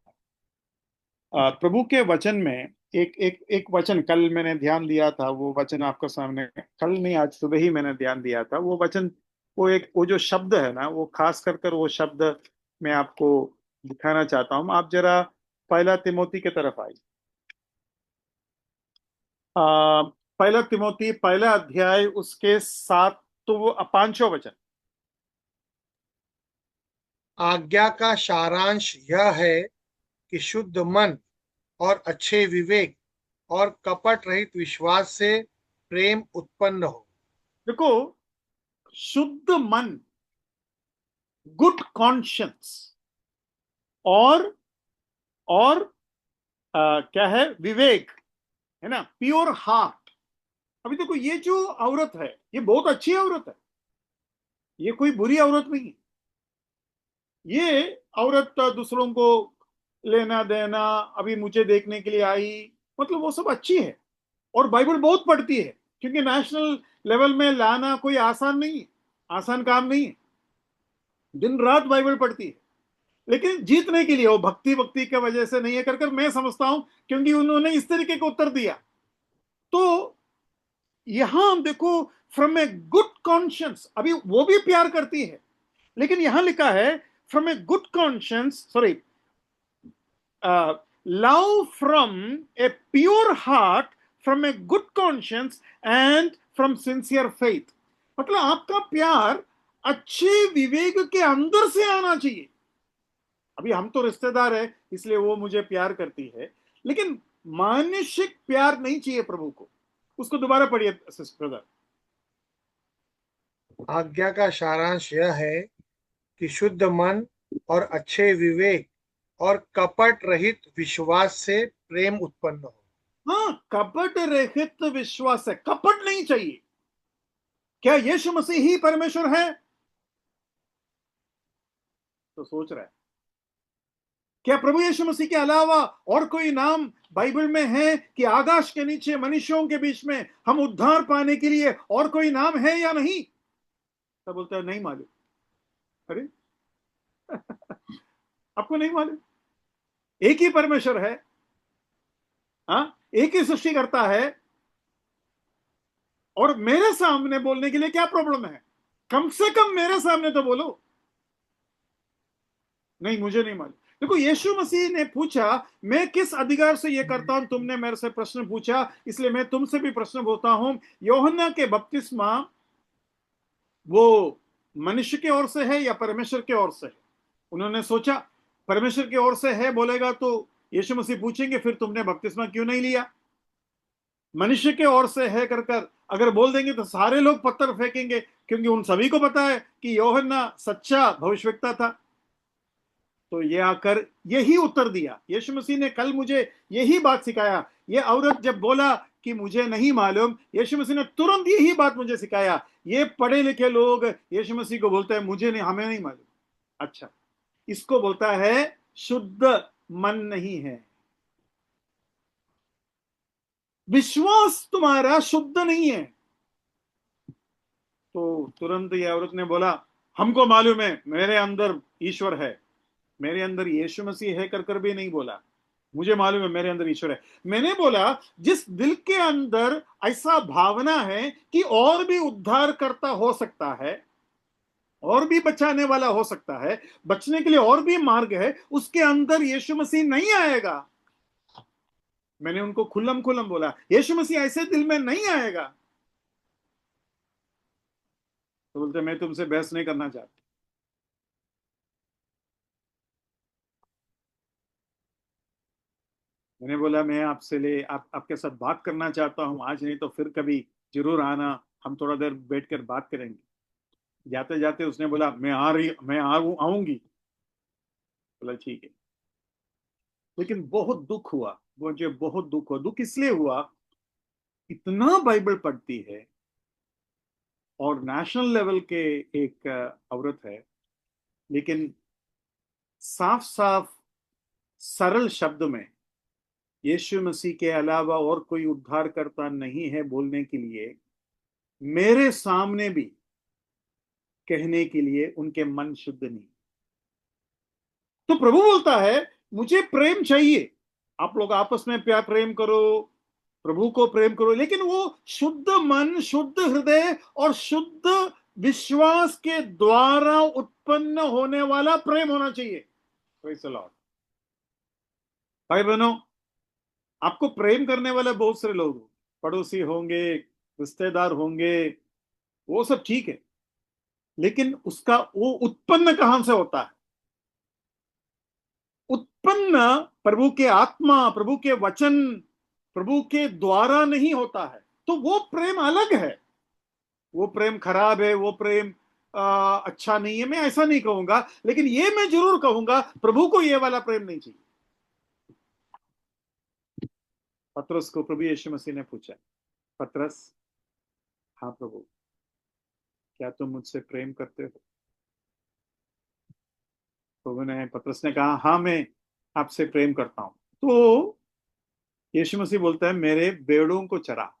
प्रभु के वचन में एक एक एक वचन कल मैंने ध्यान दिया था, वो वचन आपको सामने, कल नहीं आज सुबह ही मैंने ध्यान दिया था वो वचन। वो जो शब्द है ना, वो खास कर कर वो शब्द मैं आपको दिखाना चाहता हूँ। आप जरा पहला तिमोथी की तरफ आइए। पहला तिमोथी पहला अध्याय उसके 5वां वचन। आज्ञा का सारांश यह है कि शुद्ध मन और अच्छे विवेक और कपट रहित विश्वास से प्रेम उत्पन्न हो। देखो, शुद्ध मन, गुड कॉन्शियंस, और और क्या है, विवेक, है ना, प्योर हार्ट। अभी देखो ये जो औरत है ये बहुत अच्छी औरत है, ये कोई बुरी औरत नहीं है। ये औरत दूसरों को लेना देना, अभी मुझे देखने के लिए आई, मतलब वो सब अच्छी है, और बाइबल बहुत पढ़ती है, क्योंकि नेशनल लेवल में लाना कोई आसान नहीं है, आसान काम नहीं है। दिन रात बाइबल पढ़ती है, लेकिन जीतने के लिए वो भक्ति भक्ति की वजह से नहीं है कर कर मैं समझता हूं, क्योंकि उन्होंने इस तरीके का उत्तर दिया। तो यहां हम देखो, फ्रॉम ए गुड कॉन्शियंस, अभी वो भी प्यार करती है, लेकिन यहां लिखा है from a good conscience, sorry, love from a pure heart, from a good conscience and from sincere faith. मतलब आपका प्यार अच्छे विवेक के अंदर से आना चाहिए। अभी हम तो रिश्तेदार है इसलिए वो मुझे प्यार करती है, लेकिन मानसिक प्यार नहीं चाहिए प्रभु को। उसको दोबारा पढ़िए ब्रदर। आज्ञा का सारांश यह है कि शुद्ध मन और अच्छे विवेक और कपट रहित विश्वास से प्रेम उत्पन्न हो। हाँ, कपट रहित विश्वास है, कपट नहीं चाहिए। क्या यीशु मसीह ही परमेश्वर है? तो सोच रहा है क्या प्रभु यीशु मसीह के अलावा और कोई नाम बाइबल में है कि आकाश के नीचे मनुष्यों के बीच में हम उद्धार पाने के लिए और कोई नाम है या नहीं? तब बोलता है नहीं मालूम। अरे आपको नहीं मालूम? एक ही परमेश्वर है, हाँ, एक ही सृष्टि करता है, और मेरे सामने बोलने के लिए क्या प्रॉब्लम है? कम से कम मेरे सामने तो बोलो। नहीं, मुझे नहीं मालूम। देखो, यीशु मसीह ने पूछा, मैं किस अधिकार से यह करता हूं? तुमने मेरे से प्रश्न पूछा, इसलिए मैं तुमसे भी प्रश्न बोलता हूं। यूहन्ना के बपतिस्मा वो मनुष्य की ओर से है या परमेश्वर की ओर से है? उन्होंने सोचा परमेश्वर की ओर से है बोलेगा तो यीशु मसीह पूछेंगे फिर तुमने बपतिस्मा क्यों नहीं लिया? मनुष्य के ओर से है कर कर अगर बोल देंगे तो सारे लोग पत्थर फेंकेंगे, क्योंकि उन सभी को पता है कि यूहन्ना सच्चा भविष्यवक्ता था। तो ये आकर यही उत्तर दिया। यीशु मसीह ने कल मुझे यही बात सिखाया। ये औरत जब बोला कि मुझे नहीं मालूम, यीशु मसीह ने तुरंत यही बात मुझे सिखाया। ये पढ़े लिखे लोग यीशु मसीह को बोलते हैं मुझे नहीं, हमें नहीं मालूम। अच्छा, इसको बोलता है शुद्ध मन नहीं है, विश्वास तुम्हारा शुद्ध नहीं है। तो तुरंत ये औरत ने बोला हमको मालूम है मेरे अंदर ईश्वर है, मेरे अंदर यीशु मसीह है कर कर भी नहीं बोला, मुझे मालूम है मेरे अंदर ईश्वर है। मैंने बोला जिस दिल के अंदर ऐसा भावना है कि और भी उद्धार करता हो सकता है, और भी बचाने वाला हो सकता है, बचने के लिए और भी मार्ग है, उसके अंदर यीशु मसीह नहीं आएगा। मैंने उनको खुल्लम खुल्लम बोला यीशु मसीह ऐसे दिल में नहीं आएगा। तो बोलते मैं तुमसे बहस नहीं करना चाहता। मैंने बोला मैं आपसे आपके साथ बात करना चाहता हूं, आज नहीं तो फिर कभी जरूर आना, हम थोड़ा देर बैठकर बात करेंगे। जाते जाते उसने बोला मैं आऊंगी। बोला ठीक है। लेकिन बहुत दुख हुआ मुझे, बहुत दुख हुआ। दुख इसलिए हुआ, इतना बाइबल पढ़ती है और नेशनल लेवल के एक औरत है, लेकिन साफ साफ सरल शब्द में यीशु मसीह के अलावा और कोई उद्धार करता नहीं है बोलने के लिए, मेरे सामने भी कहने के लिए उनके मन शुद्ध नहीं। तो प्रभु बोलता है मुझे प्रेम चाहिए, आप लोग आपस में प्यार प्रेम करो, प्रभु को प्रेम करो, लेकिन वो शुद्ध मन, शुद्ध हृदय और शुद्ध विश्वास के द्वारा उत्पन्न होने वाला प्रेम होना चाहिए। Praise the Lord। भाई बहनों, आपको प्रेम करने वाले बहुत सारे लोग, पड़ोसी होंगे, रिश्तेदार होंगे, वो सब ठीक है, लेकिन उसका वो उत्पन्न कहां से होता है? उत्पन्न प्रभु के आत्मा, प्रभु के वचन, प्रभु के द्वारा नहीं होता है। तो वो प्रेम अलग है। वो प्रेम खराब है, वो प्रेम अच्छा नहीं है, मैं ऐसा नहीं कहूंगा, लेकिन ये मैं जरूर कहूंगा प्रभु को ये वाला प्रेम नहीं चाहिए। पतरस को प्रभु यीशु मसीह ने पूछा, पतरस, हाँ प्रभु, क्या तुम मुझसे प्रेम करते हो? प्रभु ने, पतरस ने कहा हाँ मैं आपसे प्रेम करता हूं। तो यीशु मसीह बोलता है मेरे भेड़ों को चरा।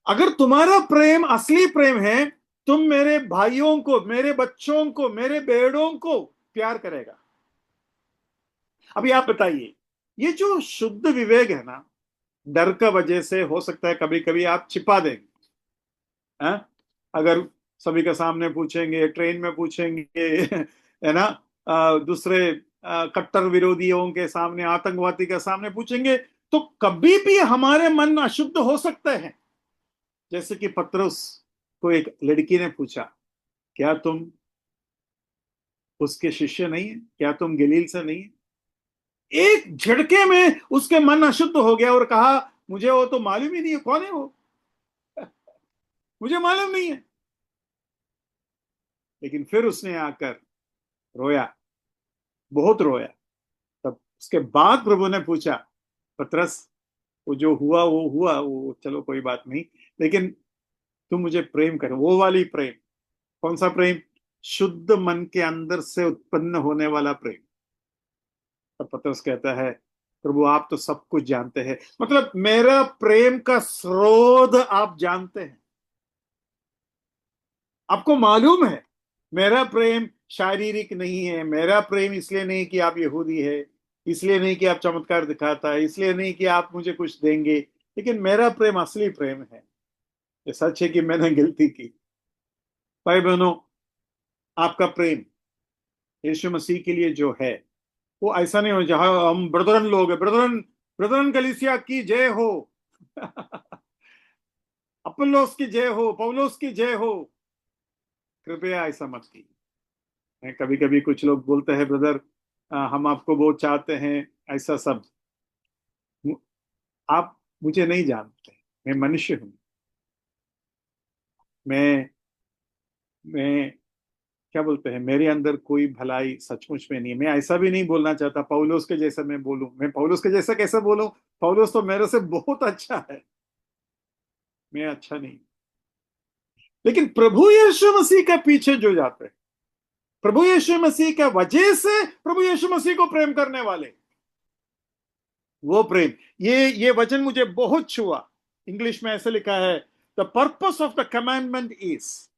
अगर तुम्हारा प्रेम असली प्रेम है, तुम मेरे भाइयों को, मेरे बच्चों को, मेरे भेड़ों को प्यार करेगा। अभी आप बताइए, ये जो शुद्ध विवेक है ना, डर का वजह से हो सकता है कभी कभी आप छिपा देंगे, हैं? अगर सभी के सामने पूछेंगे, ट्रेन में पूछेंगे, है ना, दूसरे कट्टर विरोधियों के सामने, आतंकवादी के सामने पूछेंगे, तो कभी भी हमारे मन अशुद्ध हो सकते हैं। जैसे कि पतरस को एक लड़की ने पूछा, क्या तुम उसके शिष्य नहीं है? क्या तुम गलील से नहीं है? एक झटके में उसके मन अशुद्ध हो गया और कहा मुझे वो तो मालूम ही नहीं है, कौन है वो, मुझे मालूम नहीं है। लेकिन फिर उसने आकर रोया, बहुत रोया। तब उसके बाद प्रभु ने पूछा, पतरस, वो जो हुआ वो हुआ, वो चलो कोई बात नहीं, लेकिन तुम मुझे प्रेम करो, वो वाली प्रेम। कौन सा प्रेम? शुद्ध मन के अंदर से उत्पन्न होने वाला प्रेम। और पतरस कहता है, प्रभु आप तो सब कुछ जानते हैं, मतलब मेरा प्रेम का स्रोत आप जानते हैं, आपको मालूम है मेरा प्रेम शारीरिक नहीं है, मेरा प्रेम इसलिए नहीं कि आप यहूदी है, इसलिए नहीं कि आप चमत्कार दिखाता है, इसलिए नहीं कि आप मुझे कुछ देंगे, लेकिन मेरा प्रेम असली प्रेम है। ये सच है कि मैंने गलती की। भाई बहनों, आपका प्रेम यीशु मसीह के लिए जो है वो ऐसा नहीं हो जहां हम ब्रदरन लोग हैं, ब्रदरन ब्रदरन कलीसिया की जय हो अपोलोस की जय हो, पौलोस की जय हो। कृपया ऐसा मत कीजिए। कभी कभी कुछ लोग बोलते हैं, ब्रदर हम आपको बहुत चाहते हैं, ऐसा सब। आप मुझे नहीं जानते, मैं मनुष्य हूं। मैं मैं क्या बोलते हैं, मेरे अंदर कोई भलाई सचमुच में नहीं है। मैं ऐसा भी नहीं बोलना चाहता पौलुस के जैसा मैं बोलूं। मैं पौलुस के जैसा कैसे बोलूं? पौलुस तो मेरे से बहुत अच्छा है, मैं अच्छा नहीं। लेकिन प्रभु यीशु मसीह के पीछे जो जाते हैं, प्रभु यीशु मसीह के वजह से प्रभु यीशु मसीह को प्रेम करने वाले, वो प्रेम, ये वचन मुझे बहुत छुआ। इंग्लिश में ऐसे लिखा है, the purpose of the commandment is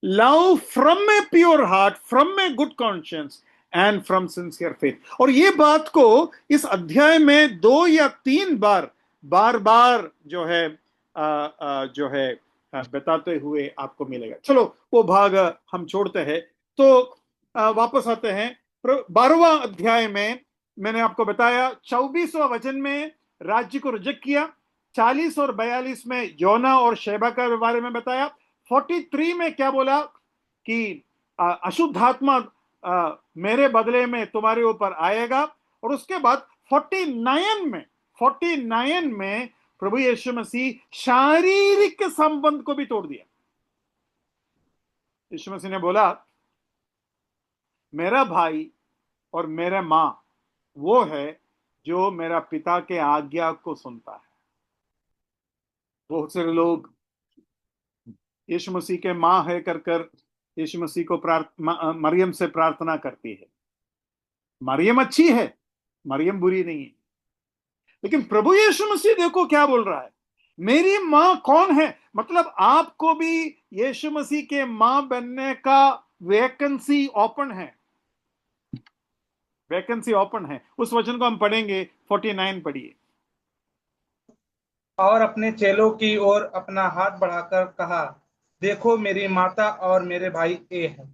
love from a pure heart, from a good conscience and from sincere faith. और ये बात को इस अध्याय में 2 या 3 बार बार बार जो है बताते हुए आपको मिलेगा। चलो वो भाग हम छोड़ते हैं, तो वापस आते हैं 12वां अध्याय में। मैंने आपको बताया 24वां वचन में राज्य को रिजेक्ट किया, 40 और 42 में योना और शेबा के बारे में बताया, 43 में क्या बोला कि अशुद्ध आत्मा मेरे बदले में तुम्हारे ऊपर आएगा। और उसके बाद 49 में प्रभु यीशु मसीह शारीरिक संबंध को भी तोड़ दिया। यीशु मसीह ने बोला, मेरा भाई और मेरा मां वो है जो मेरा पिता के आज्ञा को सुनता है। बहुत सारे लोग यीशु मसीह के मां है कर यीशु मसीह को मरियम से प्रार्थना करती है। मरियम अच्छी है, मरियम बुरी नहीं है, लेकिन प्रभु यीशु मसीह देखो क्या बोल रहा है, मेरी मां कौन है? मतलब आपको भी यीशु मसीह के मां बनने का वैकेंसी ओपन है, वैकेंसी ओपन है। उस वचन को हम पढ़ेंगे, 49 पढ़िए। और अपने चेलों की ओर अपना हाथ बढ़ाकर कहा, देखो मेरी माता और मेरे भाई ये है।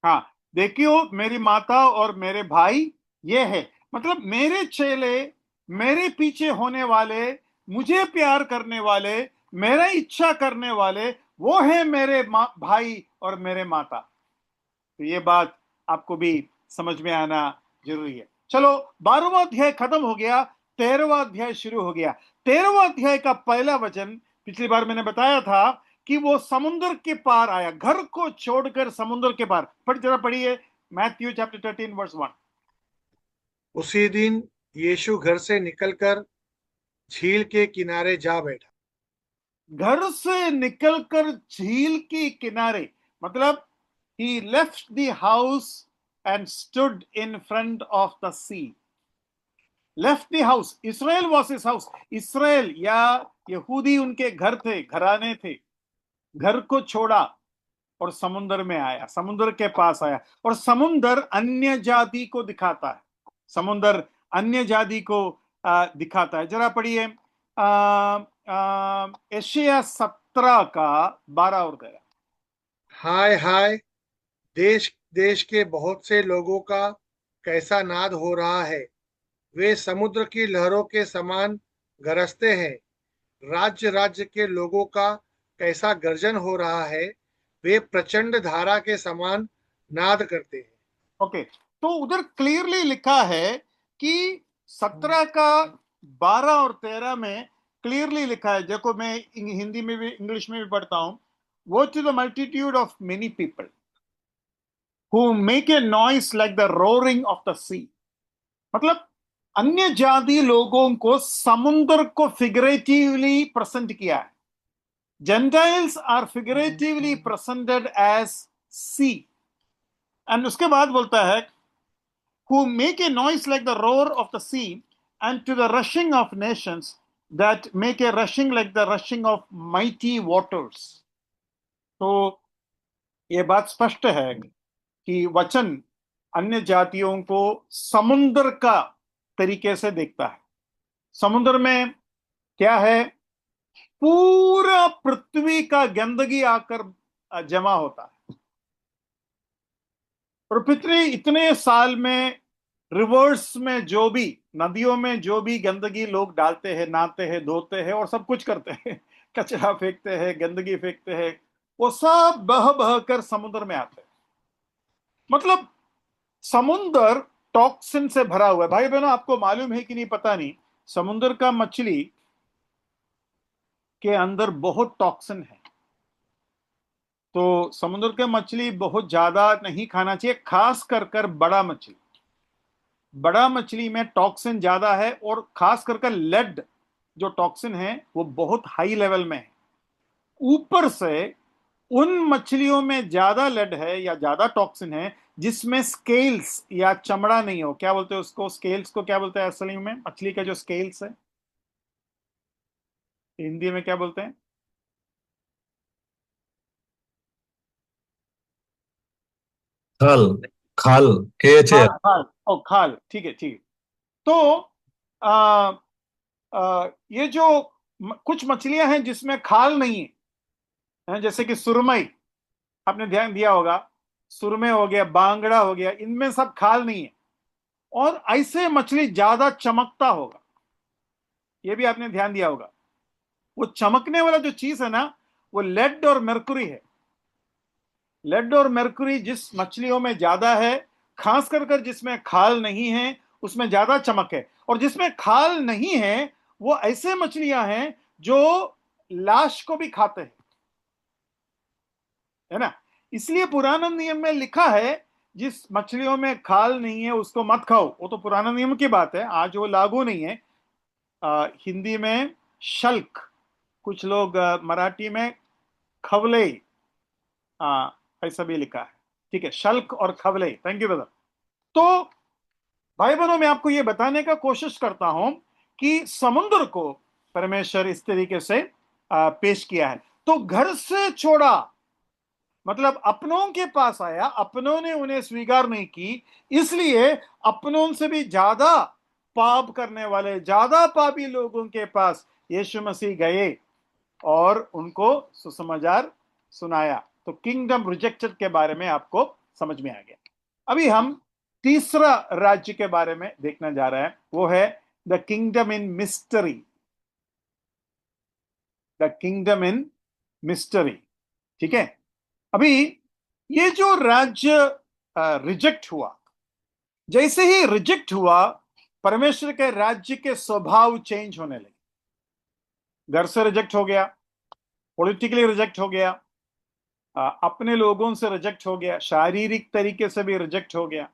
हाँ, देखियो मेरी माता और मेरे भाई ये है। मतलब मेरे चेले, मेरे पीछे होने वाले, मुझे प्यार करने वाले, मेरा इच्छा करने वाले, वो है मेरे भाई और मेरे माता। तो ये बात आपको भी समझ में आना जरूरी है। चलो 12वां अध्याय खत्म हो गया, 13वां अध्याय शुरू हो गया। 13वां अध्याय का पहला वचन पिछली बार मैंने बताया था कि वो समुद्र के पार आया, घर को छोड़कर समुद्र के पार। जरा पढ़िए मैथ्यू चैप्टर 13 वर्स 1। उसी दिन यीशु घर से निकलकर झील के किनारे जा बैठा। घर से निकलकर झील के किनारे, मतलब he left the house and stood in front of the sea. Left the house. Israel was his house. Israel या यहूदी उनके घर थे, घराने थे। घर को छोड़ा और समुद्र में आया, समुद्र के पास आया। और समुद्र अन्य जाति को दिखाता है, समुद्र अन्य जाति को दिखाता है। जरा पढ़िए एशिया 17 का 12 और 13। हाय हाय, देश देश के बहुत से लोगों का कैसा नाद हो रहा है। वे समुद्र की लहरों के समान गरजते हैं। राज्य राज्य के लोगों का कैसा गर्जन हो रहा है। वे प्रचंड धारा के समान नाद करते हैं। ओके, तो उधर क्लियरली लिखा है कि 17 का 12 और 13 में क्लियरली लिखा है। देखो मैं हिंदी में भी इंग्लिश में भी पढ़ता हूं। वो to the multitude of many people who make a noise like the roaring of the sea। मतलब अन्य जाति लोगों को समुद्र को फिगरेटिवली प्रेजेंट किया है। Gentiles are figuratively presented as sea. And उसके बाद बोलता है who make a noise like the roar of the sea, and to the rushing of nations that make a rushing like the rushing of mighty waters. तो ये बात स्पष्ट है कि वचन अन्य जातियों को समुद्र का तरीके से देखता है। समुद्र में क्या है? पूरा पृथ्वी का गंदगी आकर जमा होता है। और पृथ्वी इतने साल में रिवर्स में जो भी, नदियों में जो भी गंदगी लोग डालते हैं, नहाते हैं, धोते हैं और सब कुछ करते हैं, कचरा फेंकते हैं, गंदगी फेंकते हैं, वो सब बह बह कर समुद्र में आते हैं। मतलब समुद्र टॉक्सिन से भरा हुआ है। भाई बहनों, आपको मालूम है कि नहीं पता नहीं, समुद्र का मछली के अंदर बहुत टॉक्सिन है। तो समुद्र के मछली बहुत ज्यादा नहीं खाना चाहिए, खास कर बड़ा मछली। बड़ा मछली में टॉक्सिन ज्यादा है, और खास कर लेड जो टॉक्सिन है वो बहुत हाई लेवल में है। ऊपर से उन मछलियों में ज्यादा लेड है या ज्यादा टॉक्सिन है जिसमें स्केल्स या चमड़ा नहीं हो। क्या बोलते हैं उसको? स्केल्स को क्या बोलते हैं असली में? मछली का जो स्केल्स है हिंदी में क्या बोलते हैं? खाल, खाल, KHL। खाल, खाल। ओ खाल, ठीक है, ठीक है। तो आ, ये जो कुछ मछलियां हैं जिसमें खाल नहीं है, जैसे कि सुरमई, आपने ध्यान दिया होगा, सुरमे हो गया, बांगड़ा हो गया, इनमें सब खाल नहीं है। और ऐसे मछली ज्यादा चमकता होगा, ये भी आपने ध्यान दिया होगा। वो चमकने वाला जो चीज है ना, वो लेड और मरकुरी है। लेड और मरकुरी जिस मछलियों में ज्यादा है, खास कर जिसमें खाल नहीं है, उसमें ज्यादा चमक है। और जिसमें खाल नहीं है वो ऐसे मछलियां हैं जो लाश को भी खाते हैं, है ना। इसलिए पुराना नियम में लिखा है जिस मछलियों में खाल नहीं है उसको मत खाओ। वो तो पुराना नियम की बात है, आज वो लागू नहीं है। हिंदी में शल्क, कुछ लोग मराठी में खवले, ऐसा भी लिखा है। ठीक है, शल्क और खवले। Thank you brother. तो भाई बहनों, मैं आपको यह बताने का कोशिश करता हूं कि समुद्र को परमेश्वर इस तरीके से पेश किया है। तो घर से छोड़ा मतलब अपनों के पास आया, अपनों ने उन्हें स्वीकार नहीं की, इसलिए अपनों से भी ज्यादा पाप करने वाले, ज्यादा पापी लोगों के पास यीशु मसीह गए और उनको सुसमाचार सुनाया। तो किंगडम रिजेक्टेड के बारे में आपको समझ में आ गया। अभी हम तीसरा राज्य के बारे में देखना जा रहे हैं, वो है the kingdom in mystery. The kingdom in mystery, ठीक है। अभी ये जो राज्य रिजेक्ट हुआ, जैसे ही रिजेक्ट हुआ, परमेश्वर के राज्य के स्वभाव चेंज होने लगे। घर से रिजेक्ट हो गया, पॉलिटिकली रिजेक्ट हो गया, अपने लोगों से रिजेक्ट हो गया, शारीरिक तरीके से भी रिजेक्ट हो गया।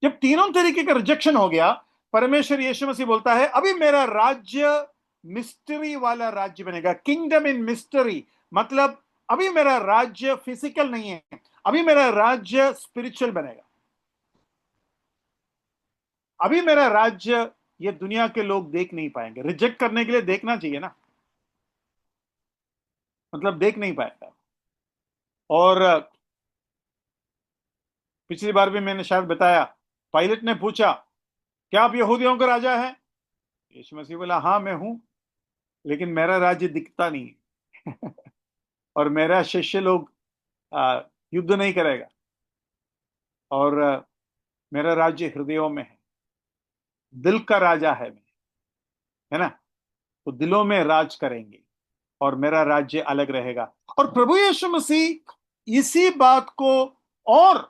जब तीनों तरीके का रिजेक्शन हो गया, परमेश्वर यीशु मसीह बोलता है अभी मेरा राज्य मिस्ट्री वाला राज्य बनेगा। किंगडम इन मिस्ट्री मतलब अभी मेरा राज्य फिजिकल नहीं है, अभी मेरा राज्य स्पिरिचुअल बनेगा। अभी मेरा राज्य ये दुनिया के लोग देख नहीं पाएंगे। रिजेक्ट करने के लिए देखना चाहिए ना, मतलब देख नहीं पाएगा। और पिछली बार भी मैंने शायद बताया, पायलट ने पूछा क्या आप यहूदियों का राजा है? यीशु मसीह बोला हाँ मैं हूं, लेकिन मेरा राज्य दिखता नहीं है। और मेरा शिष्य लोग युद्ध नहीं करेगा, और मेरा राज्य हृदयों में है, दिल का राजा है ना। तो दिलों में राज करेंगे और मेरा राज्य अलग रहेगा। और प्रभु यीशु मसीह इसी बात को और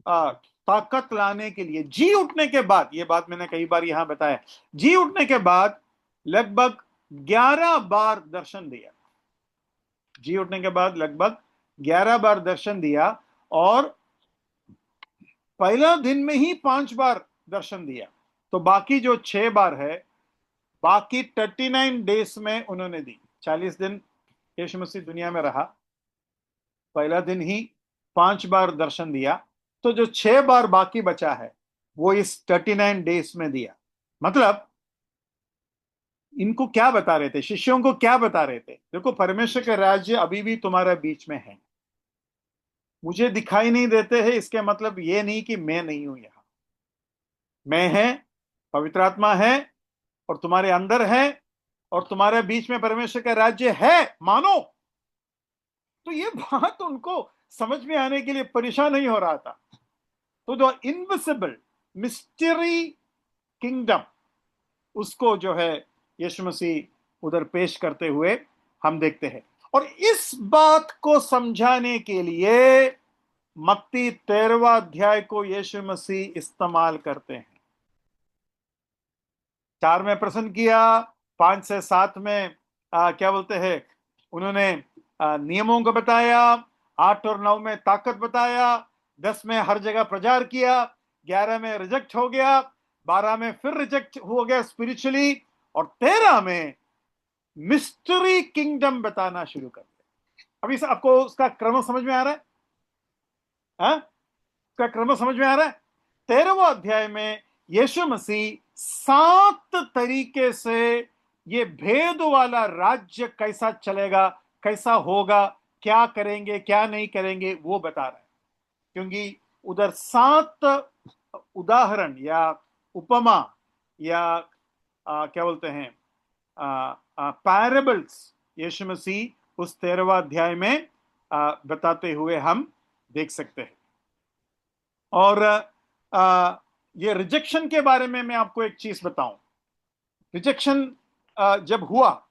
ताकत लाने के लिए जी उठने के बाद, ये बात मैंने कई बार यहां बताया, जी उठने के बाद लगभग 11 बार दर्शन दिया। जी उठने के बाद लगभग 11 बार दर्शन दिया, और पहला दिन में ही 5 बार दर्शन दिया। तो बाकी जो 6 बार है, बाकी 39 डेज में उन्होंने दी। 40 दिन यीशु मसीह दुनिया में रहा, पहला दिन ही 5 बार दर्शन दिया। तो जो 6 बार बाकी बचा है, वो इस 39 डेज में दिया। मतलब इनको क्या बता रहे थे, शिष्यों को क्या बता रहे थे? देखो, परमेश्वर का राज्य अभी भी तुम्हारे बीच में है। मुझे दिखाई नहीं देते हैं, इसके मतलब ये नहीं कि मैं नहीं हूं यहां। मैं है, पवित्र आत्मा है, और तुम्हारे अंदर है, और तुम्हारे बीच में परमेश्वर का राज्य है, मानो। तो ये बात उनको समझ में आने के लिए परेशान नहीं हो रहा था। तो जो इनविजिबल मिस्ट्री किंगडम, उसको जो है यीशु मसीह उधर पेश करते हुए हम देखते हैं। और इस बात को समझाने के लिए मत्ती 13वां अध्याय को यीशु मसीह इस्तेमाल करते हैं। 4 में प्रश्न किया, 5 से 7 में क्या बोलते हैं, उन्होंने नियमों को बताया, 8 और 9 में ताकत बताया, 10 में हर जगह प्रचार किया, 11 में रिजेक्ट हो गया, 12 में फिर रिजेक्ट हो गया स्पिरिचुअली, और 13 में मिस्ट्री किंगडम बताना शुरू कर दिया। अभी आपको उसका क्रम समझ में आ रहा है? उसका क्रम समझ में आ रहा है? 13वां अध्याय में यीशु मसीह 7 तरीके से ये भेद वाला राज्य कैसा चलेगा, कैसा होगा, क्या करेंगे क्या नहीं करेंगे, वो बता रहा है। क्योंकि उधर 7 उदाहरण या उपमा या क्या बोलते हैं, पैराबल्स यीशु मसीह उस 13वां अध्याय में बताते हुए हम देख सकते हैं। और ये रिजेक्शन के बारे में मैं आपको एक चीज बताऊं। रिजेक्शन जब हुआ,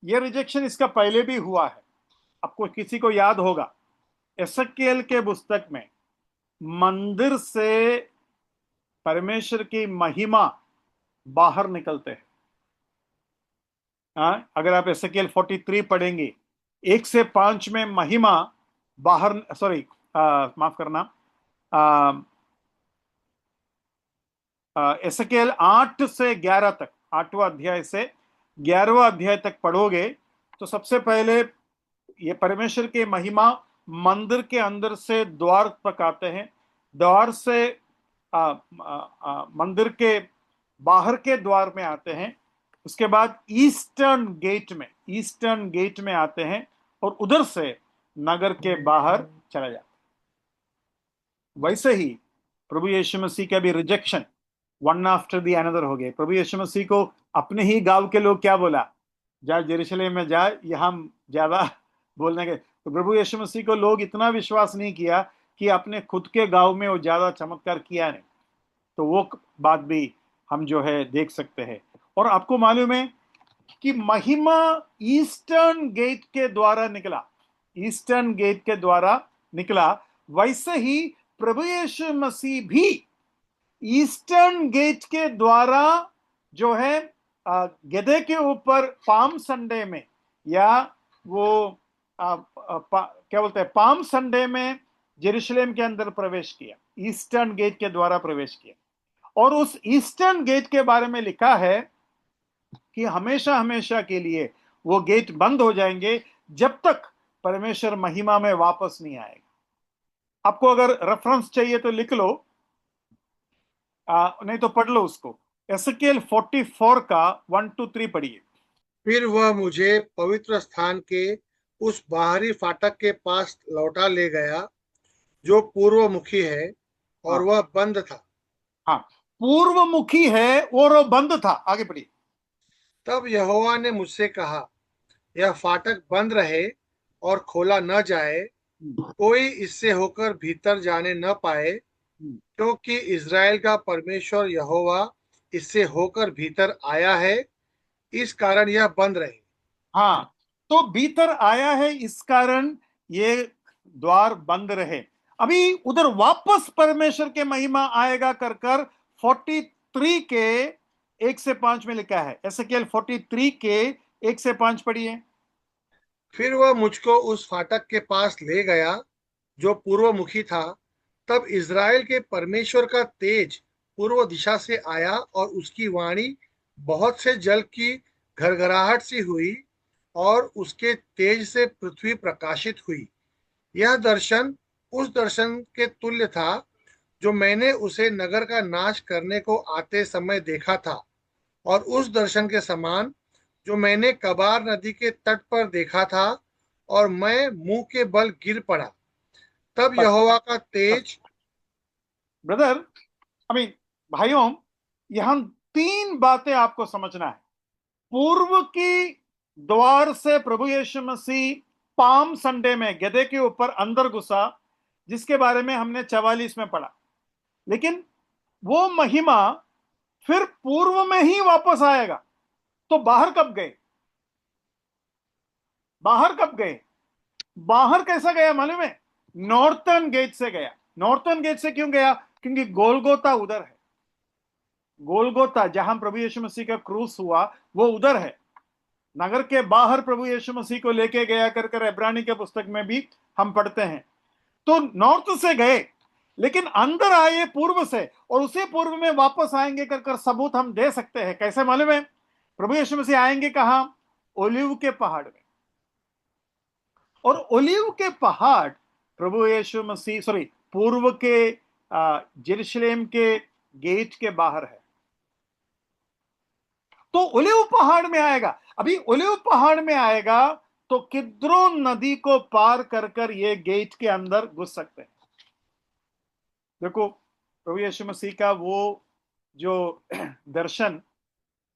ये रिजेक्शन इसका पहले भी हुआ है। आपको किसी को याद होगा, एसक्केल के पुस्तक में मंदिर से परमेश्वर की महिमा बाहर निकलते हैं। अगर आप एसक्केल 43 पढ़ेंगे, 1 से 5 में महिमा बाहर, सॉरी माफ करना, एसक्केल 8 से 11 तक, 8वां अध्याय से 11वां अध्याय तक पढ़ोगे तो सबसे पहले ये परमेश्वर की महिमा मंदिर के अंदर से द्वार तक आते हैं, द्वार से मंदिर के बाहर के द्वार में आते हैं, उसके बाद ईस्टर्न गेट में आते हैं, और उधर से नगर के बाहर चला जाता है। वैसे ही प्रभु यीशु मसीह का भी rejection one after the another हो गए। प्रभु यीशु मसीह को अपने ही गांव के लोग क्या बोला, जा यरूशलेम में जा, यहाँ ज्यादा बोलने के। तो प्रभु यीशु मसीह को लोग इतना विश्वास नहीं किया कि अपने खुद के गांव में वो ज्यादा चमत्कार किया नहीं। तो वो बात भी हम जो है देख सकते हैं। और आपको मालूम है कि महिमा ईस्टर्न गेट के द्वारा निकला, ईस्टर्न गेट के द्वारा निकला। वैसे ही प्रभु यीशु मसीह भी ईस्टर्न गेट के द्वारा जो है गधे के ऊपर पाम संडे में, या वो क्या बोलते हैं, पाम संडे में जेरूशलेम के अंदर प्रवेश किया, ईस्टर्न गेट के द्वारा प्रवेश किया। और उस ईस्टर्न गेट के बारे में लिखा है कि हमेशा हमेशा के लिए वो गेट बंद हो जाएंगे जब तक परमेश्वर महिमा में वापस नहीं आएगा। आपको अगर रेफरेंस चाहिए तो लिख लो, नहीं तो पढ़ लो उसको। एसकेल 44 का 1 to 3 पढ़िए। फिर वह मुझे पवित्र स्थान के उस बाहरी फाटक के पास लौटा ले गया जो पूर्वमुखी है, और हाँ। वह बंद था। हाँ, पूर्वमुखी है और वो बंद था। आगे पढ़िए। तब यहोवा ने मुझसे कहा, यह फाटक बंद रहे और खोला न जाए, कोई इससे होकर भीतर जाने न पाए, क्योंकि इज़राइल का परमेश्वर यहोवा इससे होकर भीतर आया है, इस कारण यह बंद रहे। हाँ, तो भीतर आया है, इस कारण ये द्वार बंद रहे। अभी उधर वापस परमेश्वर के महिमा आएगा कर कर 43 के 1 से 5 में लिखा है। एसकेल 43 के 1 से 5 पढ़िए। फिर वह मुझको उस फाटक के पास ले गया जो पूर्वमुखी था। तब इज़राइल के परमेश्वर का तेज पूर्व दिशा से आया, और उसकी वाणी बहुत से जल की घरघराहट सी हुई, और उसके तेज से पृथ्वी प्रकाशित हुई। यह दर्शन उस दर्शन के तुल्य था जो मैंने उसे नगर का नाश करने को आते समय देखा था, और उस दर्शन के समान जो मैंने कबार नदी के तट पर देखा था, और मैं मुंह के बल गिर पड़ा। तब बस यहोवा का बस तेज। ब्रदर, आई मीन भाइयों, यहां तीन बातें आपको समझना है। पूर्व की द्वार से प्रभु यीशु मसीह पाम संडे में गधे के ऊपर अंदर घुसा, जिसके बारे में हमने 44 में पढ़ा। लेकिन वो महिमा फिर पूर्व में ही वापस आएगा। तो बाहर कब गए? बाहर कब गए? बाहर कैसा गया मालूम है? नॉर्थर्न गेट से गया। नॉर्थर्न गेट से क्यों गया? क्योंकि गोलगोता उधर है। गोलगोता जहां प्रभु यीशु मसीह का क्रूस हुआ वो उधर है। नगर के बाहर प्रभु यीशु मसीह को लेके गया कर कर इब्रानी के पुस्तक में भी हम पढ़ते हैं। तो नॉर्थ से गए, लेकिन अंदर आए पूर्व से, और उसी पूर्व में वापस आएंगे कर कर सबूत हम दे सकते हैं। कैसे मालूम है? प्रभु यीशु मसीह आएंगे कहां? ओलिव के पहाड़ में। और ओलिव के पहाड़ प्रभु यीशु मसीह सॉरी पूर्व के जेरूशलेम के गेट के बाहर है। तो ओलिव पहाड़ में आएगा। अभी ओलिव पहाड़ में आएगा तो किद्रोन नदी को पार कर कर ये गेट के अंदर घुस सकते हैं। देखो, प्रभु यीशु मसीह का वो जो दर्शन,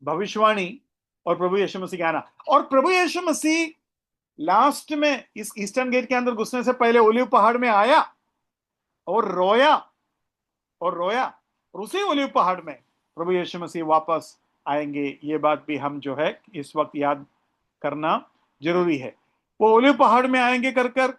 भविष्यवाणी, और प्रभु यीशु मसीह का आना, और प्रभु यीशु मसीह लास्ट में इस ईस्टर्न गेट के अंदर घुसने से पहले ओलिव पहाड़ में आया और रोया और रोया, और उसी ओलिव पहाड़ में प्रभु यीशु मसीह वापस आएंगे। ये बात भी हम जो है इस वक्त याद करना जरूरी है। वो ओलिव पहाड़ में आएंगे कर कर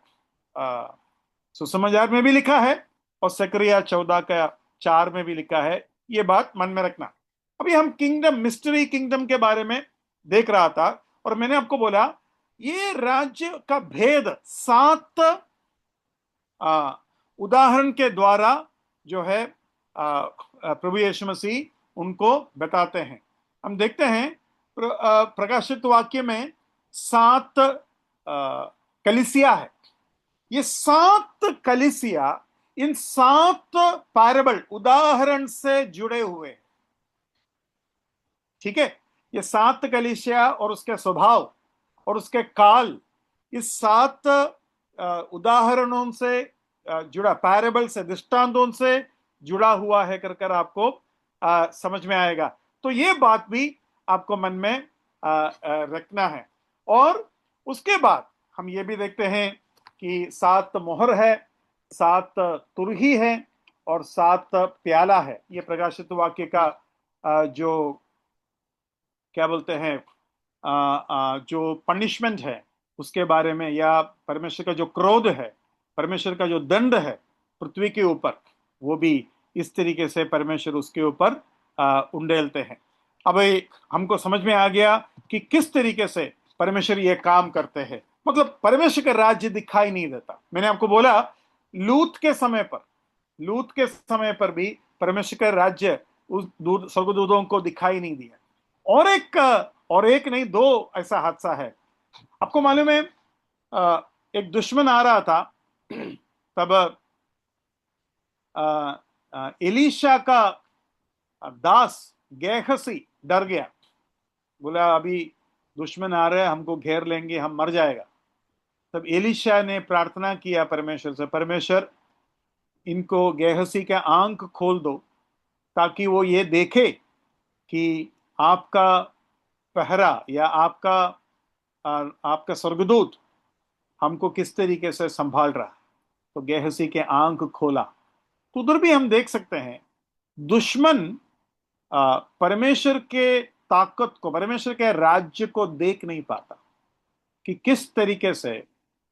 सुसमाचार में भी लिखा है, और सकरिया 14 का 4 में भी लिखा है। ये बात मन में रखना। अभी हम किंगडम, मिस्ट्री किंगडम के बारे में देख रहा था, और मैंने आपको बोला ये राज्य का भेद 7 उदाहरण के द्वारा जो है प्रभु यीशु मसीह उनको बताते हैं। हम देखते हैं प्रकाशित वाक्य में 7 कलीसिया है। ये 7 कलीसिया इन 7 पैराबल उदाहरण से जुड़े हुए हैं। ठीक है? ये 7 कलीसिया और उसके स्वभाव और उसके काल इस 7 उदाहरणों से जुड़ा, पैराबल से, दृष्टांतों से जुड़ा हुआ है कर कर आपको समझ में आएगा। तो ये बात भी आपको मन में रखना है। और उसके बाद हम ये भी देखते हैं कि 7 मोहर है, 7 तुरही है, और 7 प्याला है। ये प्रकाशित वाक्य का जो क्या बोलते हैं जो पनिशमेंट है उसके बारे में, या परमेश्वर का जो क्रोध है, परमेश्वर का जो दंड है पृथ्वी के ऊपर, वो भी इस तरीके से परमेश्वर उसके ऊपर उंडेलते हैं। अब हमको समझ में आ गया कि किस तरीके से परमेश्वर ये काम करते हैं। मतलब परमेश्वर का राज्य दिखाई नहीं देता। मैंने आपको बोला लूत के समय पर भी परमेश्वर का राज्य उस स्वर्गदूतों को दिखाई नहीं दिया। और एक नहीं, 2 ऐसा हादसा है। आपको मालूम है एक दुश्मन आ रहा था, तब एलीशा का दास गेहसी डर गया। बोला अभी दुश्मन आ रहे हैं, हमको घेर लेंगे, हम मर जाएगा। तब एलीशा ने प्रार्थना किया परमेश्वर से, परमेश्वर इनको गेहसी के आंख खोल दो ताकि वो ये देखे कि आपका पहरा या आपका स्वर्गदूत हमको किस तरीके से संभाल रहा है। तो गेहसी के आंख खोला। तो उधर भी हम देख सकते हैं दुश्मन परमेश्वर के ताकत को, परमेश्वर के राज्य को देख नहीं पाता कि किस तरीके से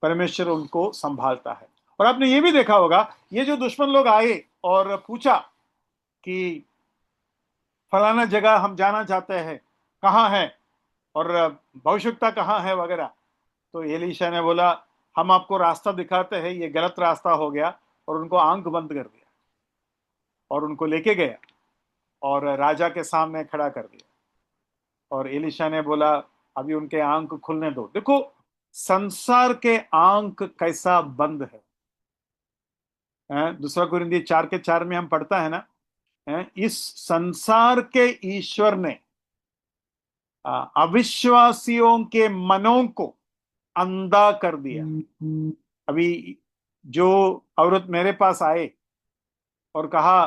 परमेश्वर उनको संभालता है। और आपने ये भी देखा होगा, ये जो दुश्मन लोग आए और पूछा कि फलाना जगह हम जाना चाहते हैं, कहाँ है, और भविष्यता कहाँ है वगैरह। तो एलीशा ने बोला हम आपको रास्ता दिखाते हैं, ये गलत रास्ता हो गया, और उनको आंख बंद कर दिया और उनको लेके गया और राजा के सामने खड़ा कर दिया। और एलीशा ने बोला अभी उनके आंख खुलने दो। देखो संसार के आंख कैसा बंद है दूसरा कुरिन्थियों 4:4 में हम पढ़ता है ना, इस संसार के ईश्वर ने अविश्वासियों के मनों को अंधा कर दिया। अभी जो औरत मेरे पास आए और कहा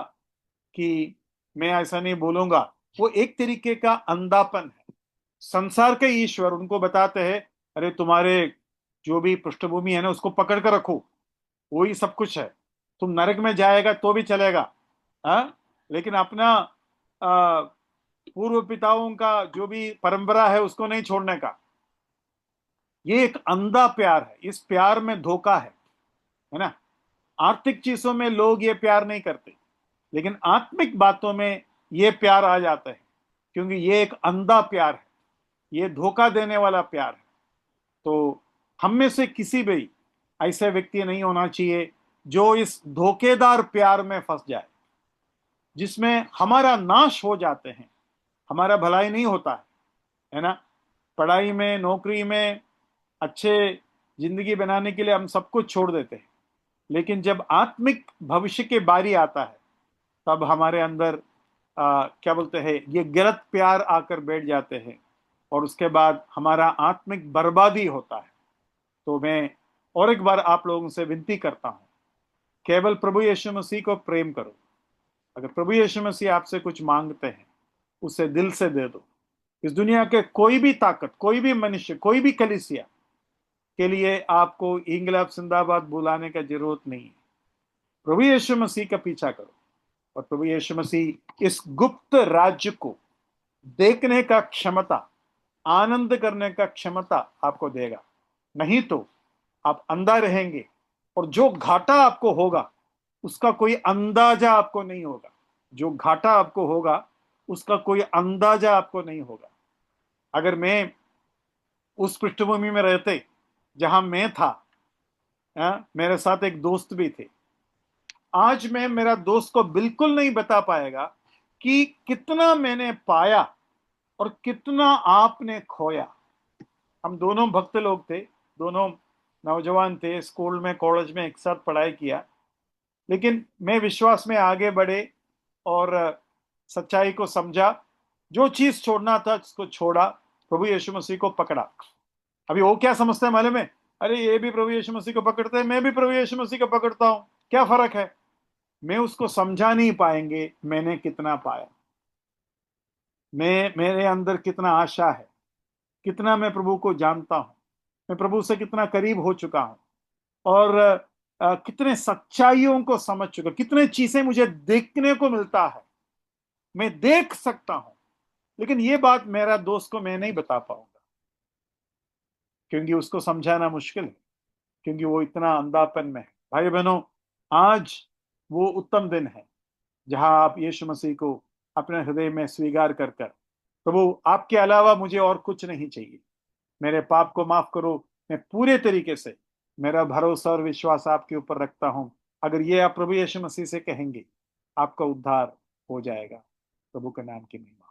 कि मैं ऐसा नहीं बोलूंगा, वो एक तरीके का अंधापन है। संसार के ईश्वर उनको बताते हैं, अरे तुम्हारे जो भी पृष्ठभूमि है ना उसको पकड़ कर रखो, वही सब कुछ है, तुम नरक में जाएगा तो भी चलेगा। लेकिन अपना पूर्व पिताओं का जो भी परंपरा है उसको नहीं छोड़ने का। ये एक अंधा प्यार है, इस प्यार में धोखा है ना। आर्थिक चीजों में लोग ये प्यार नहीं करते, लेकिन आत्मिक बातों में ये प्यार आ जाता है, क्योंकि ये एक अंधा प्यार है, ये धोखा देने वाला प्यार है। तो हम में से किसी भी ऐसे व्यक्ति नहीं होना चाहिए जो इस धोखेदार प्यार में फंस जाए, जिसमें हमारा नाश हो जाते हैं, हमारा भलाई नहीं होता है ना। पढ़ाई में, नौकरी में अच्छे जिंदगी बनाने के लिए हम सब कुछ छोड़ देते हैं, लेकिन जब आत्मिक भविष्य के बारी आता है तब हमारे अंदर क्या बोलते हैं, ये गलत प्यार आकर बैठ जाते हैं और उसके बाद हमारा आत्मिक बर्बादी होता है। तो मैं और एक बार आप लोगों से विनती करता हूं, केवल प्रभु यीशु मसीह को प्रेम करो। अगर प्रभु यीशु मसीह आपसे कुछ मांगते हैं, उसे दिल से दे दो। इस दुनिया के कोई भी ताकत, कोई भी मनुष्य, कोई भी कलीसिया के लिए आपको इंगलाब जिंदाबाद बुलाने का जरूरत नहीं है। प्रभु यीशु मसीह का पीछा करो और प्रभु यीशु मसीह इस गुप्त राज्य को देखने का क्षमता, आनंद करने का क्षमता आपको देगा। नहीं तो आप अंधा रहेंगे और जो घाटा आपको होगा उसका कोई अंदाजा आपको नहीं होगा। जो घाटा आपको होगा उसका कोई अंदाजा आपको नहीं होगा। अगर मैं उस पृष्ठभूमि में रहते जहां मैं था, मेरे साथ एक दोस्त भी थे, आज मैं मेरा दोस्त को बिल्कुल नहीं बता पाएगा कि कितना मैंने पाया और कितना आपने खोया। हम दोनों भक्त लोग थे, दोनों नौजवान थे, स्कूल में, कॉलेज में एक साथ पढ़ाई किया, लेकिन मैं विश्वास में आगे बढ़े और सच्चाई को समझा। जो चीज छोड़ना था उसको छोड़ा, प्रभु यीशु मसीह को पकड़ा। अभी वो क्या समझते हैं मालूम है, अरे ये भी प्रभु यीशु मसीह को पकड़ते हैं, मैं भी प्रभु यीशु मसीह को पकड़ता हूं, क्या फर्क है। मैं उसको समझा नहीं पाएंगे मैंने कितना पाया, मैं, मेरे अंदर कितना आशा है, कितना मैं प्रभु को जानता हूं, मैं प्रभु से कितना करीब हो चुका हूं और कितने सच्चाइयों को समझ चुका, कितने चीजें मुझे देखने को मिलता है, मैं देख सकता हूं। लेकिन ये बात मेरा दोस्त को मैं नहीं बता पाऊंगा, क्योंकि उसको समझाना मुश्किल है, क्योंकि वो इतना अंधापन में है। भाई बहनों, आज वो उत्तम दिन है जहां आप यीशु मसीह को अपने हृदय में स्वीकार कर कर, प्रभु आपके अलावा मुझे और कुछ नहीं चाहिए, मेरे पाप को माफ करो, मैं पूरे तरीके से मेरा भरोसा और विश्वास आपके ऊपर रखता हूं। अगर ये आप प्रभु यीशु मसीह से कहेंगे, आपका उद्धार हो जाएगा। प्रभु के नाम की महिमा।